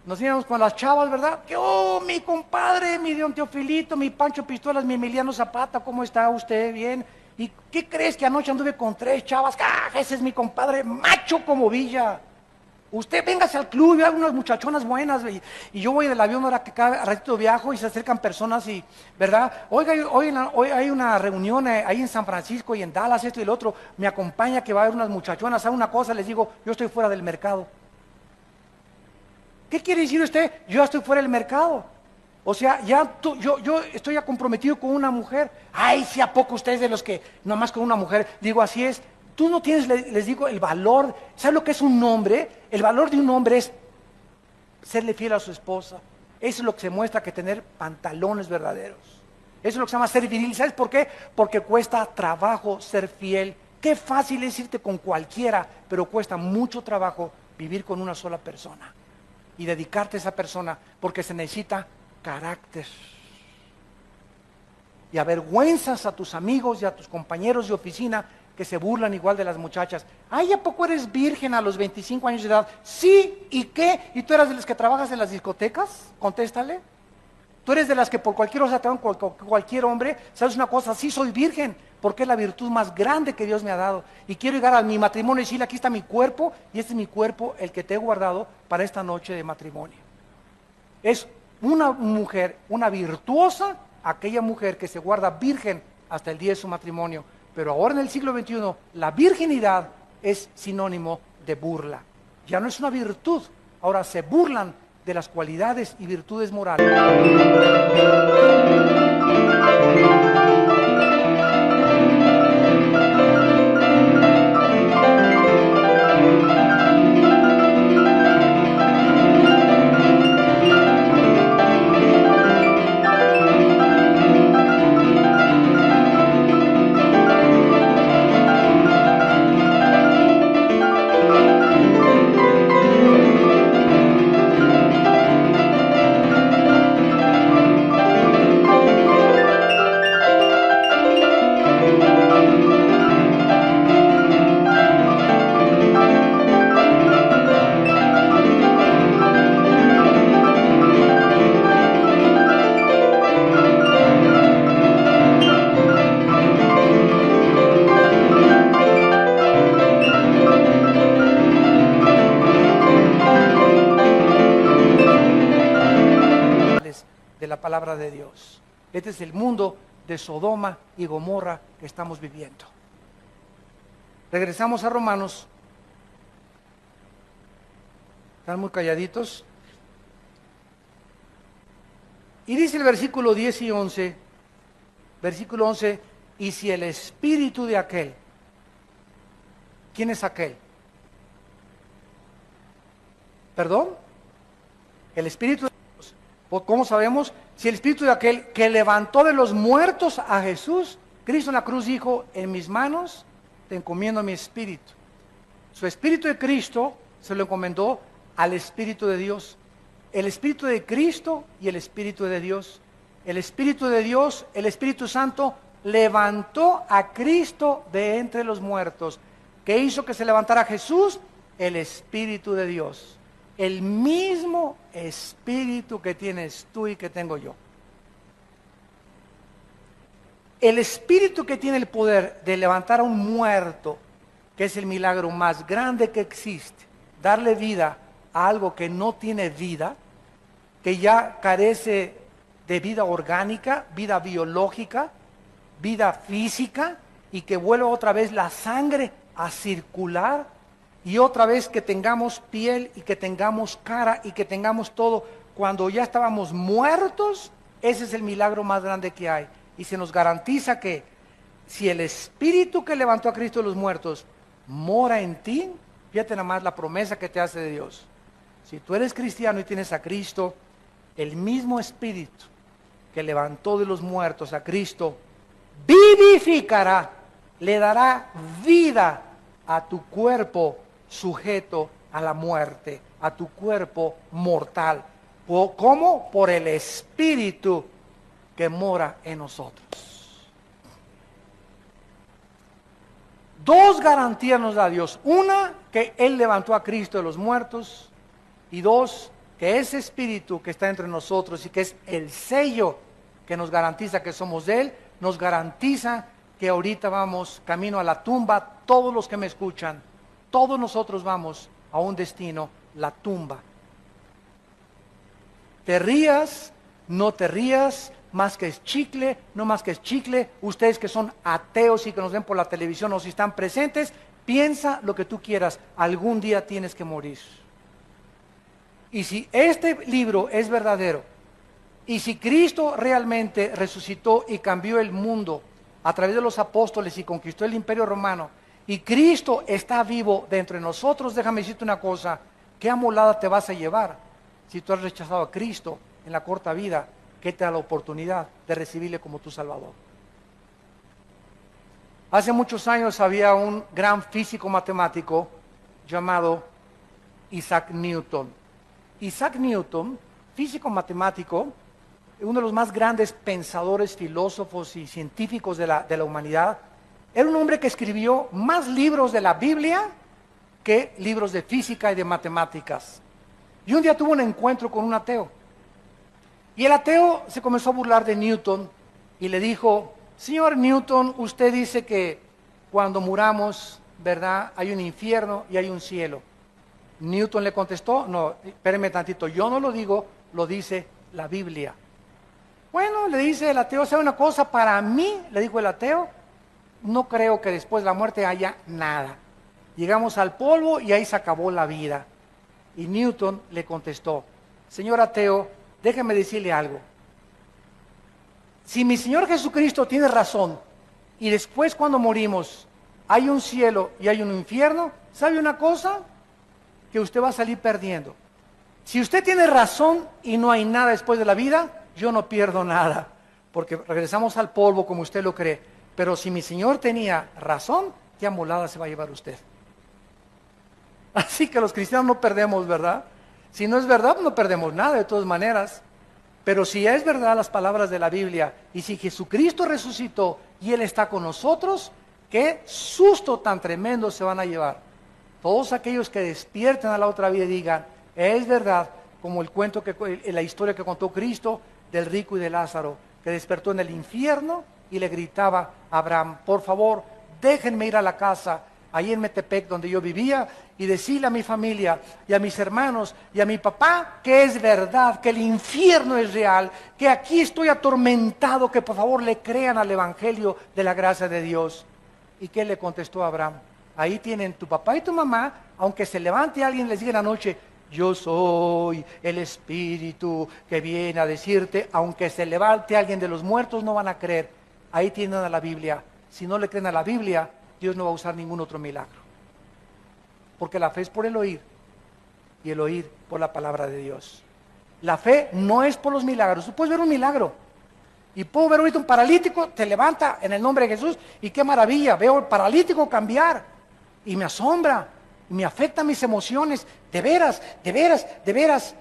Nos íbamos con las chavas, ¿verdad? Que, oh, mi compadre, mi don Teofilito, mi Pancho Pistolas, mi Emiliano Zapata, ¿cómo está usted? Bien. ¿Y qué crees que anoche anduve con 3 chavas? ¡Ah, ese es mi compadre, macho como Villa! Usted véngase al club y hay unas muchachonas buenas, y yo voy del avión ahora que cada ratito viajo y se acercan personas y, ¿verdad? Oiga, hoy hay una reunión ahí en San Francisco y en Dallas, esto y el otro, me acompaña que va a haber unas muchachonas, ¿sabe una cosa? Les digo, yo estoy fuera del mercado. ¿Qué quiere decir usted? Yo estoy fuera del mercado. O sea, yo estoy ya comprometido con una mujer. Ay, si a poco ustedes de los que nomás con una mujer, digo, así es. Tú no tienes, les digo, el valor. ¿Sabes lo que es un hombre? El valor de un hombre es serle fiel a su esposa. Eso es lo que se muestra que tener pantalones verdaderos. Eso es lo que se llama ser viril. ¿Sabes por qué? Porque cuesta trabajo ser fiel. Qué fácil es irte con cualquiera, pero cuesta mucho trabajo vivir con una sola persona y dedicarte a esa persona porque se necesita carácter. y avergüenzas a tus amigos y a tus compañeros de oficina que se burlan igual de las muchachas. Ay, ¿a poco eres virgen a los 25 años de edad? Sí, ¿y qué? ¿Y tú eras de las que trabajas en las discotecas? Contéstale. Tú eres de las que por cualquier cosa te van con cualquier hombre. ¿Sabes una cosa? Sí, soy virgen, porque es la virtud más grande que Dios me ha dado. Y quiero llegar a mi matrimonio y decirle, aquí está mi cuerpo, y este es mi cuerpo, el que te he guardado para esta noche de matrimonio. Es una mujer, una virtuosa, aquella mujer que se guarda virgen hasta el día de su matrimonio. Pero ahora en el siglo XXI, la virginidad es sinónimo de burla. Ya no es una virtud, ahora se burlan de las cualidades y virtudes morales. De la palabra de Dios. Este es el mundo de Sodoma y Gomorra que estamos viviendo. Regresamos a Romanos. Están muy calladitos. Y dice el versículo 10 y 11, versículo 11, y si el espíritu de aquel, ¿quién es aquel? ¿Perdón? El espíritu de Dios. ¿Cómo sabemos? Si el espíritu de aquel que levantó de los muertos a Jesús, Cristo en la cruz dijo, en mis manos te encomiendo mi espíritu. Su espíritu de Cristo se lo encomendó al espíritu de Dios. El espíritu de Cristo y el espíritu de Dios. El espíritu de Dios, el Espíritu Santo, levantó a Cristo de entre los muertos. ¿Qué hizo que se levantara Jesús? El espíritu de Dios. El mismo espíritu que tienes tú y que tengo yo. El espíritu que tiene el poder de levantar a un muerto, que es el milagro más grande que existe, darle vida a algo que no tiene vida, que ya carece de vida orgánica, vida biológica, vida física, y que vuelva otra vez la sangre a circular, y otra vez que tengamos piel y que tengamos cara y que tengamos todo, cuando ya estábamos muertos. Ese es el milagro más grande que hay. Y se nos garantiza que si el espíritu que levantó a Cristo de los muertos mora en ti, fíjate nada más la promesa que te hace de Dios. Si tú eres cristiano y tienes a Cristo, el mismo espíritu que levantó de los muertos a Cristo vivificará, le dará vida a tu cuerpo sujeto a la muerte, a tu cuerpo mortal. ¿Cómo? Por el espíritu que mora en nosotros. Dos garantías nos da Dios. Una, que Él levantó a Cristo de los muertos. Y dos, que ese espíritu que está entre nosotros y que es el sello que nos garantiza que somos de Él, nos garantiza que ahorita vamos camino a la tumba. Todos los que me escuchan, todos nosotros vamos a un destino, la tumba. Te rías, no te rías, más que es chicle, no más que es chicle. Ustedes que son ateos y que nos ven por la televisión o si están presentes, piensa lo que tú quieras, algún día tienes que morir. Y si este libro es verdadero, y si Cristo realmente resucitó y cambió el mundo a través de los apóstoles y conquistó el imperio romano, y Cristo está vivo dentro de nosotros, déjame decirte una cosa, ¿qué amolada te vas a llevar si tú has rechazado a Cristo en la corta vida que te da la oportunidad de recibirle como tu Salvador? Hace muchos años había un gran físico matemático llamado Isaac Newton. Isaac Newton, físico matemático, uno de los más grandes pensadores, filósofos y científicos de la humanidad. Era un hombre que escribió más libros de la Biblia que libros de física y de matemáticas. Y un día tuvo un encuentro con un ateo. Y el ateo se comenzó a burlar de Newton y le dijo: señor Newton, usted dice que cuando muramos, ¿verdad?, hay un infierno y hay un cielo. Newton le contestó: no, espéreme tantito, yo no lo digo, lo dice la Biblia. Bueno, le dice el ateo: ¿sabe una cosa? Para mí, le dijo el ateo, no creo que después de la muerte haya nada. Llegamos al polvo y ahí se acabó la vida. Y Newton le contestó: señor ateo, déjeme decirle algo. Si mi Señor Jesucristo tiene razón y después cuando morimos hay un cielo y hay un infierno, ¿sabe una cosa? Que usted va a salir perdiendo. Si usted tiene razón y no hay nada después de la vida, yo no pierdo nada, porque regresamos al polvo como usted lo cree. Pero si mi Señor tenía razón, qué amolada se va a llevar usted. Así que los cristianos no perdemos, ¿verdad? Si no es verdad, no perdemos nada de todas maneras. Pero si es verdad las palabras de la Biblia, y si Jesucristo resucitó y Él está con nosotros, qué susto tan tremendo se van a llevar. Todos aquellos que despierten a la otra vida y digan: es verdad, como el cuento, la historia que contó Cristo del rico y de Lázaro, que despertó en el infierno y le gritaba a Abraham: por favor, déjenme ir a la casa, ahí en Metepec donde yo vivía, y decirle a mi familia y a mis hermanos y a mi papá que es verdad, que el infierno es real, que aquí estoy atormentado, que por favor le crean al evangelio de la gracia de Dios. ¿Y qué le contestó Abraham? Ahí tienen tu papá y tu mamá, aunque se levante alguien y les diga en la noche: yo soy el Espíritu que viene a decirte, aunque se levante alguien de los muertos, no van a creer. Ahí tienen a la Biblia. Si no le creen a la Biblia, Dios no va a usar ningún otro milagro. Porque la fe es por el oír, y el oír por la palabra de Dios. La fe no es por los milagros. Tú puedes ver un milagro, y puedo ver ahorita un paralítico, te levanta en el nombre de Jesús, y qué maravilla, veo el paralítico cambiar, y me asombra, y me afecta mis emociones, de veras, de veras, de veras.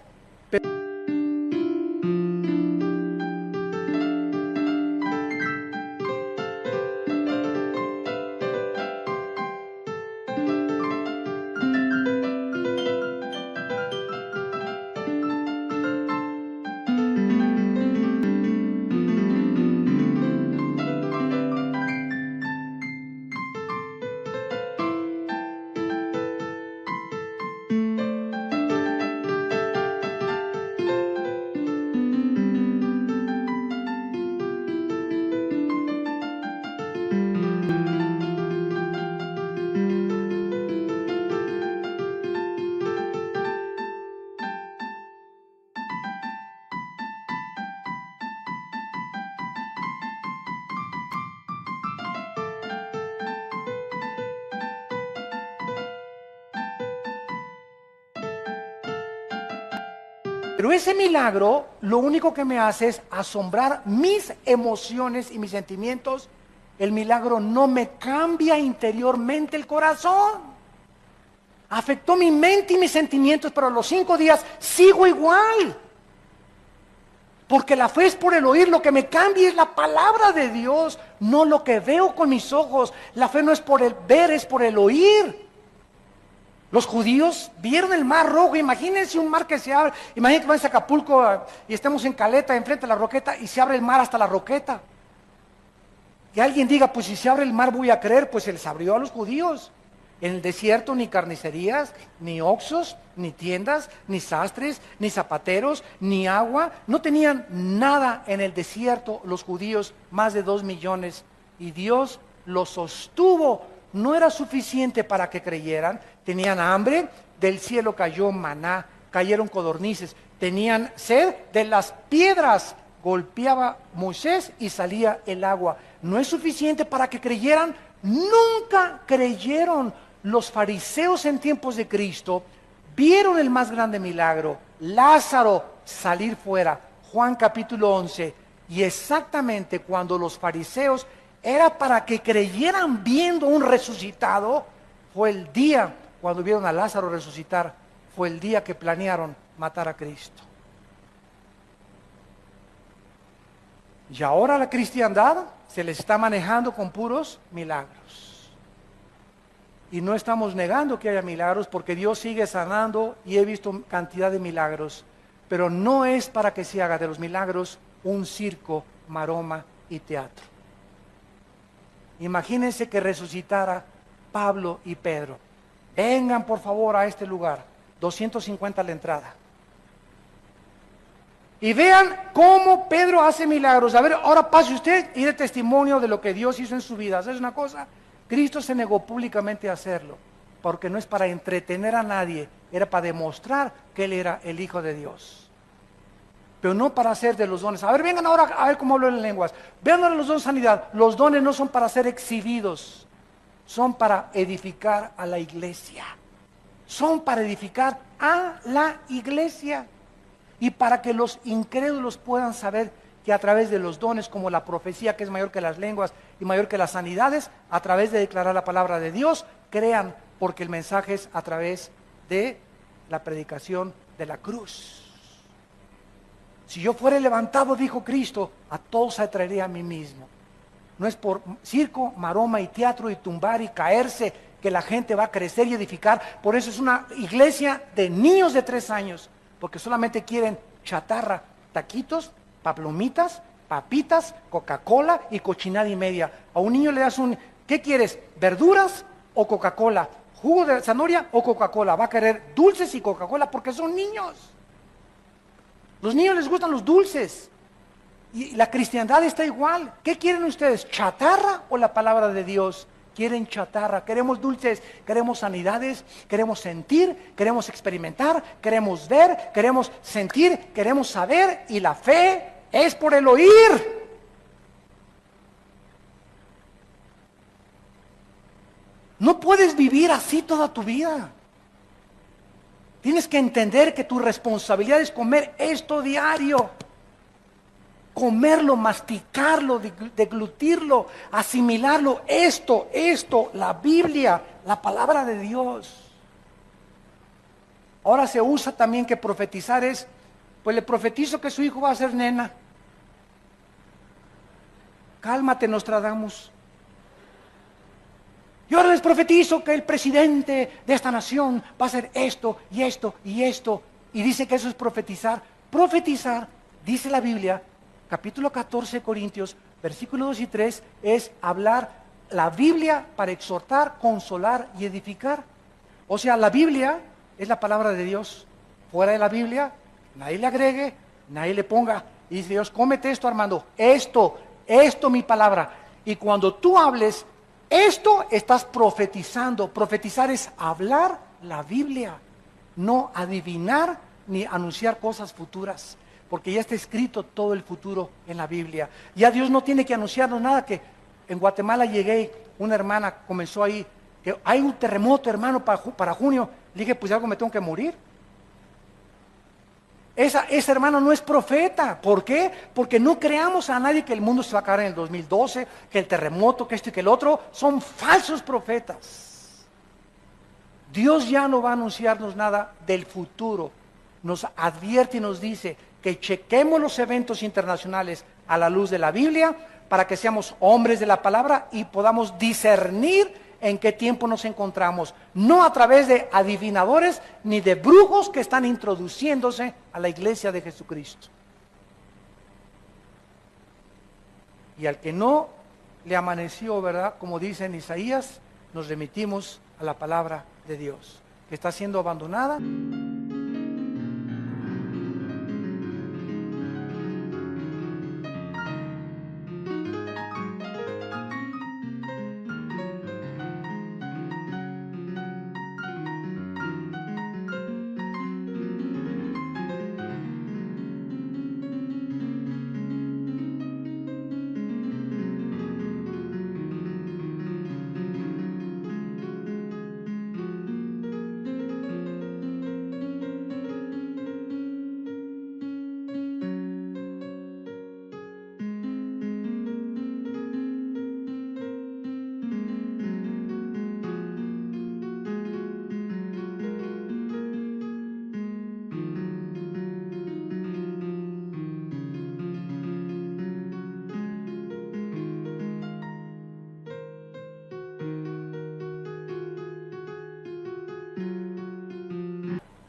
Pero ese milagro lo único que me hace es asombrar mis emociones y mis sentimientos. El milagro no me cambia interiormente el corazón. Afectó mi mente y mis sentimientos, pero a los 5 días sigo igual. Porque la fe es por el oír, lo que me cambia es la palabra de Dios, no lo que veo con mis ojos. La fe no es por el ver, es por el oír. Los judíos vieron el mar rojo. Imagínense un mar que se abre. Imagínense que vamos a Acapulco y estemos en Caleta, enfrente de la Roqueta, y se abre el mar hasta la Roqueta. Que alguien diga: pues si se abre el mar voy a creer. Pues se les abrió a los judíos. En el desierto ni carnicerías, ni oxos, ni tiendas, ni sastres, ni zapateros, ni agua. No tenían nada en el desierto los judíos, más de 2 millones. Y Dios los sostuvo. No era suficiente para que creyeran. Tenían hambre, del cielo cayó maná, cayeron codornices. Tenían sed, de las piedras golpeaba Moisés y salía el agua. No es suficiente para que creyeran. Nunca creyeron. Los fariseos en tiempos de Cristo vieron el más grande milagro: Lázaro salir fuera. Juan capítulo 11. Y exactamente cuando los fariseos era para que creyeran viendo un resucitado, fue el día cuando vieron a Lázaro resucitar, fue el día que planearon matar a Cristo. Y ahora la cristiandad se les está manejando con puros milagros. Y no estamos negando que haya milagros porque Dios sigue sanando y he visto cantidad de milagros. Pero no es para que se haga de los milagros un circo, maroma y teatro. Imagínense que resucitara Pablo y Pedro. Vengan por favor a este lugar, 250 la entrada. Y vean cómo Pedro hace milagros. A ver, ahora pase usted y dé testimonio de lo que Dios hizo en su vida. ¿Sabes una cosa? Cristo se negó públicamente a hacerlo, porque no es para entretener a nadie, era para demostrar que Él era el Hijo de Dios. Pero no para hacer de los dones. A ver, vengan ahora a ver cómo hablo en lenguas. Vean ahora los dones de sanidad. Los dones no son para ser exhibidos, son para edificar a la iglesia. Son para edificar a la iglesia. Y para que los incrédulos puedan saber que a través de los dones, como la profecía, que es mayor que las lenguas y mayor que las sanidades, a través de declarar la palabra de Dios, crean, porque el mensaje es a través de la predicación de la cruz. Si yo fuera levantado, dijo Cristo, a todos atraería a mí mismo. No es por circo, maroma y teatro y tumbar y caerse que la gente va a crecer y edificar. Por eso es una iglesia de niños de 3 años, porque solamente quieren chatarra, taquitos, palomitas, papitas, Coca-Cola y cochinada y media. A un niño le das ¿qué quieres? ¿Verduras o Coca-Cola? ¿Jugo de zanahoria o Coca-Cola? Va a querer dulces y Coca-Cola porque son niños. Los niños les gustan los dulces. Y la cristiandad está igual. ¿Qué quieren ustedes? ¿Chatarra o la palabra de Dios? Quieren chatarra, queremos dulces, queremos sanidades, queremos sentir, queremos experimentar, queremos ver, queremos sentir, queremos saber, y la fe es por el oír. No puedes vivir así toda tu vida. Tienes que entender que tu responsabilidad es comer esto diario. Comerlo, masticarlo, deglutirlo, asimilarlo, esto, la Biblia, la palabra de Dios. Ahora se usa también que profetizar es, pues le profetizo que su hijo va a ser nena. Cálmate, Nostradamus. Yo ahora les profetizo que el presidente de esta nación va a hacer esto y esto y esto. Y dice que eso es profetizar. Profetizar, dice la Biblia, capítulo 14 de Corintios, versículos 2 y 3, es hablar la Biblia para exhortar, consolar y edificar. O sea, la Biblia es la palabra de Dios. Fuera de la Biblia, nadie le agregue, nadie le ponga. Y dice Dios, cómete esto, Armando, esto, mi palabra. Y cuando tú hables esto, estás profetizando. Profetizar es hablar la Biblia, no adivinar ni anunciar cosas futuras. Porque ya está escrito todo el futuro en la Biblia. Ya Dios no tiene que anunciarnos nada. Que en Guatemala llegué, una hermana comenzó ahí, que hay un terremoto, hermano, para junio. Le dije, pues algo me tengo que morir. Esa hermana no es profeta. ¿Por qué? Porque no creamos a nadie que el mundo se va a acabar en el 2012, que el terremoto, que esto y que el otro. Son falsos profetas. Dios ya no va a anunciarnos nada del futuro. Nos advierte y nos dice que chequemos los eventos internacionales a la luz de la Biblia para que seamos hombres de la palabra y podamos discernir en qué tiempo nos encontramos, no a través de adivinadores ni de brujos que están introduciéndose a la iglesia de Jesucristo. Y al que no le amaneció, ¿verdad? Como dice en Isaías, nos remitimos a la palabra de Dios, que está siendo abandonada.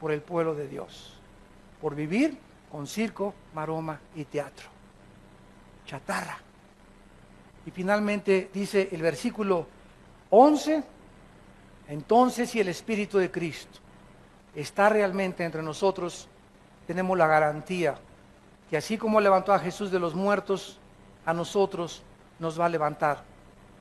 por el pueblo de Dios, por vivir con circo, maroma y teatro. Chatarra. Y finalmente dice el versículo 11, entonces si el Espíritu de Cristo está realmente entre nosotros, tenemos la garantía que así como levantó a Jesús de los muertos, a nosotros nos va a levantar.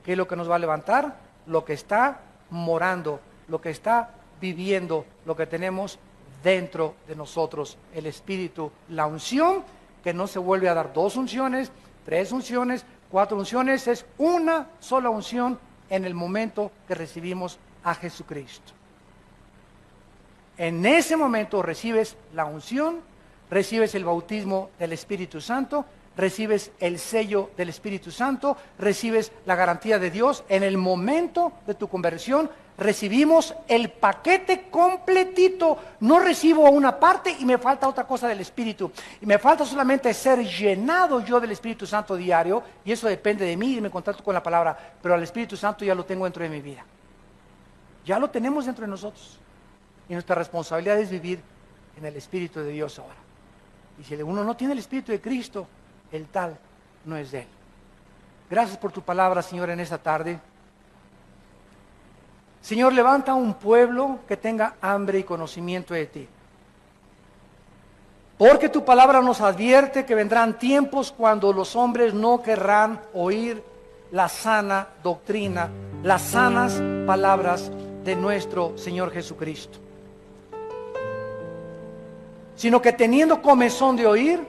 ¿Qué es lo que nos va a levantar? Lo que está morando, lo que está viviendo, lo que tenemos dentro de nosotros, el Espíritu, la unción, que no se vuelve a dar 2 unciones, 3 unciones, 4 unciones, es una sola unción en el momento que recibimos a Jesucristo. En ese momento recibes la unción, recibes el bautismo del Espíritu Santo, recibes el sello del Espíritu Santo, recibes la garantía de Dios. En el momento de tu conversión recibimos el paquete completito. No recibo una parte y me falta otra cosa del Espíritu. Y me falta solamente ser llenado yo del Espíritu Santo diario, y eso depende de mí y me contacto con la palabra, pero al Espíritu Santo ya lo tengo dentro de mi vida. Ya lo tenemos dentro de nosotros. Y nuestra responsabilidad es vivir en el Espíritu de Dios ahora. Y si uno no tiene el Espíritu de Cristo, el tal no es de Él. Gracias por tu palabra, Señor, en esta tarde. Señor, levanta un pueblo que tenga hambre y conocimiento de Ti. Porque tu palabra nos advierte que vendrán tiempos cuando los hombres no querrán oír la sana doctrina, las sanas palabras de nuestro Señor Jesucristo, sino que teniendo comezón de oír,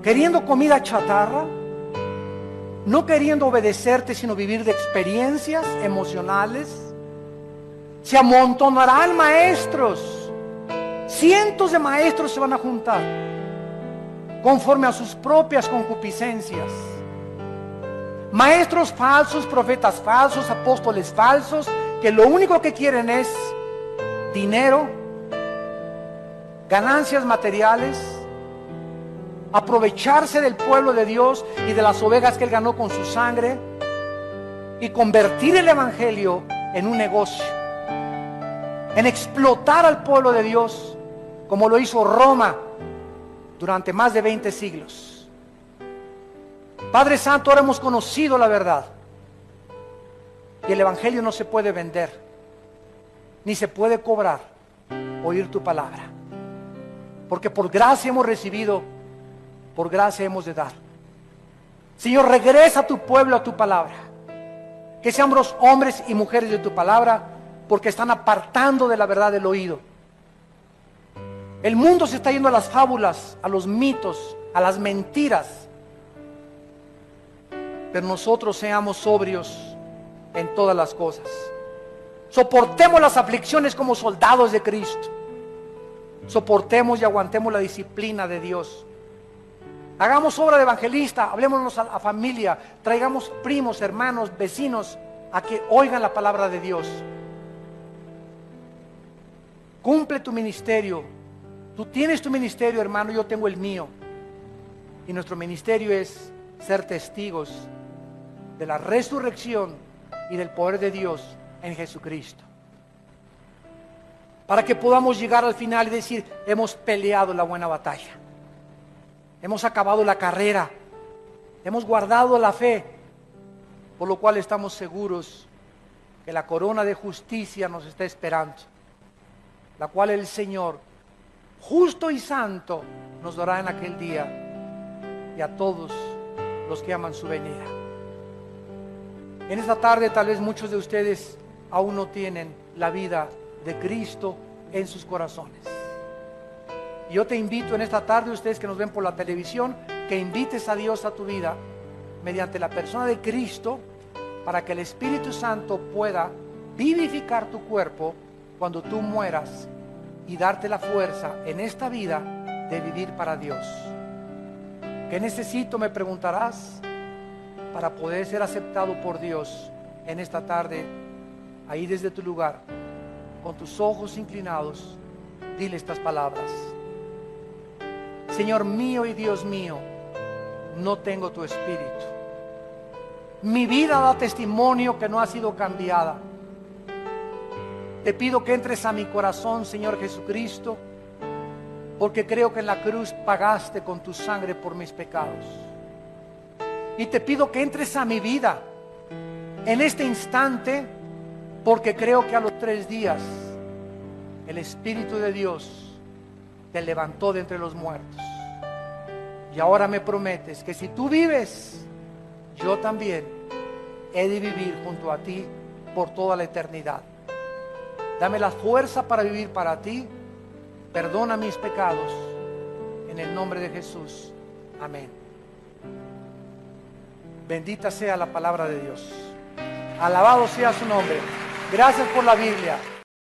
queriendo comida chatarra, no queriendo obedecerte, sino vivir de experiencias emocionales, se amontonarán maestros, cientos de maestros se van a juntar, conforme a sus propias concupiscencias. Maestros falsos, profetas falsos, apóstoles falsos, que lo único que quieren es dinero, ganancias materiales, aprovecharse del pueblo de Dios y de las ovejas que Él ganó con su sangre, y convertir el Evangelio en un negocio, en explotar al pueblo de Dios, como lo hizo Roma durante más de 20 siglos. Padre Santo, ahora hemos conocido la verdad, y el Evangelio no se puede vender, ni se puede cobrar oír tu palabra, porque por gracia hemos recibido, por gracia hemos de dar. Señor, regresa a tu pueblo a tu palabra, que seamos hombres y mujeres de tu palabra, porque están apartando de la verdad del oído. El mundo se está yendo a las fábulas, a los mitos, a las mentiras, pero nosotros seamos sobrios en todas las cosas. Soportemos las aflicciones como soldados de Cristo. Soportemos y aguantemos la disciplina de Dios. Hagamos obra de evangelista, hablémonos a la familia, traigamos primos, hermanos, vecinos a que oigan la palabra de Dios. Cumple tu ministerio. Tú tienes tu ministerio, hermano, yo tengo el mío. Y nuestro ministerio es ser testigos de la resurrección y del poder de Dios en Jesucristo, para que podamos llegar al final y decir: hemos peleado la buena batalla, hemos acabado la carrera, hemos guardado la fe, por lo cual estamos seguros que la corona de justicia nos está esperando, la cual el Señor, justo y santo, nos dará en aquel día, y a todos los que aman su venida. En esta tarde tal vez muchos de ustedes aún no tienen la vida de Cristo en sus corazones. Y yo te invito en esta tarde, ustedes que nos ven por la televisión, que invites a Dios a tu vida mediante la persona de Cristo, para que el Espíritu Santo pueda vivificar tu cuerpo cuando tú mueras y darte la fuerza en esta vida de vivir para Dios. ¿Qué necesito?, me preguntarás, para poder ser aceptado por Dios en esta tarde. Ahí desde tu lugar, con tus ojos inclinados, dile estas palabras: Señor mío y Dios mío, no tengo tu espíritu. Mi vida da testimonio que no ha sido cambiada. Te pido que entres a mi corazón, Señor Jesucristo, porque creo que en la cruz pagaste con tu sangre por mis pecados. Y te pido que entres a mi vida en este instante, porque creo que a los 3 días el Espíritu de Dios te levantó de entre los muertos. Y ahora me prometes que si tú vives, yo también he de vivir junto a ti por toda la eternidad. Dame la fuerza para vivir para ti. Perdona mis pecados. En el nombre de Jesús. Amén. Bendita sea la palabra de Dios. Alabado sea su nombre. Gracias por la Biblia.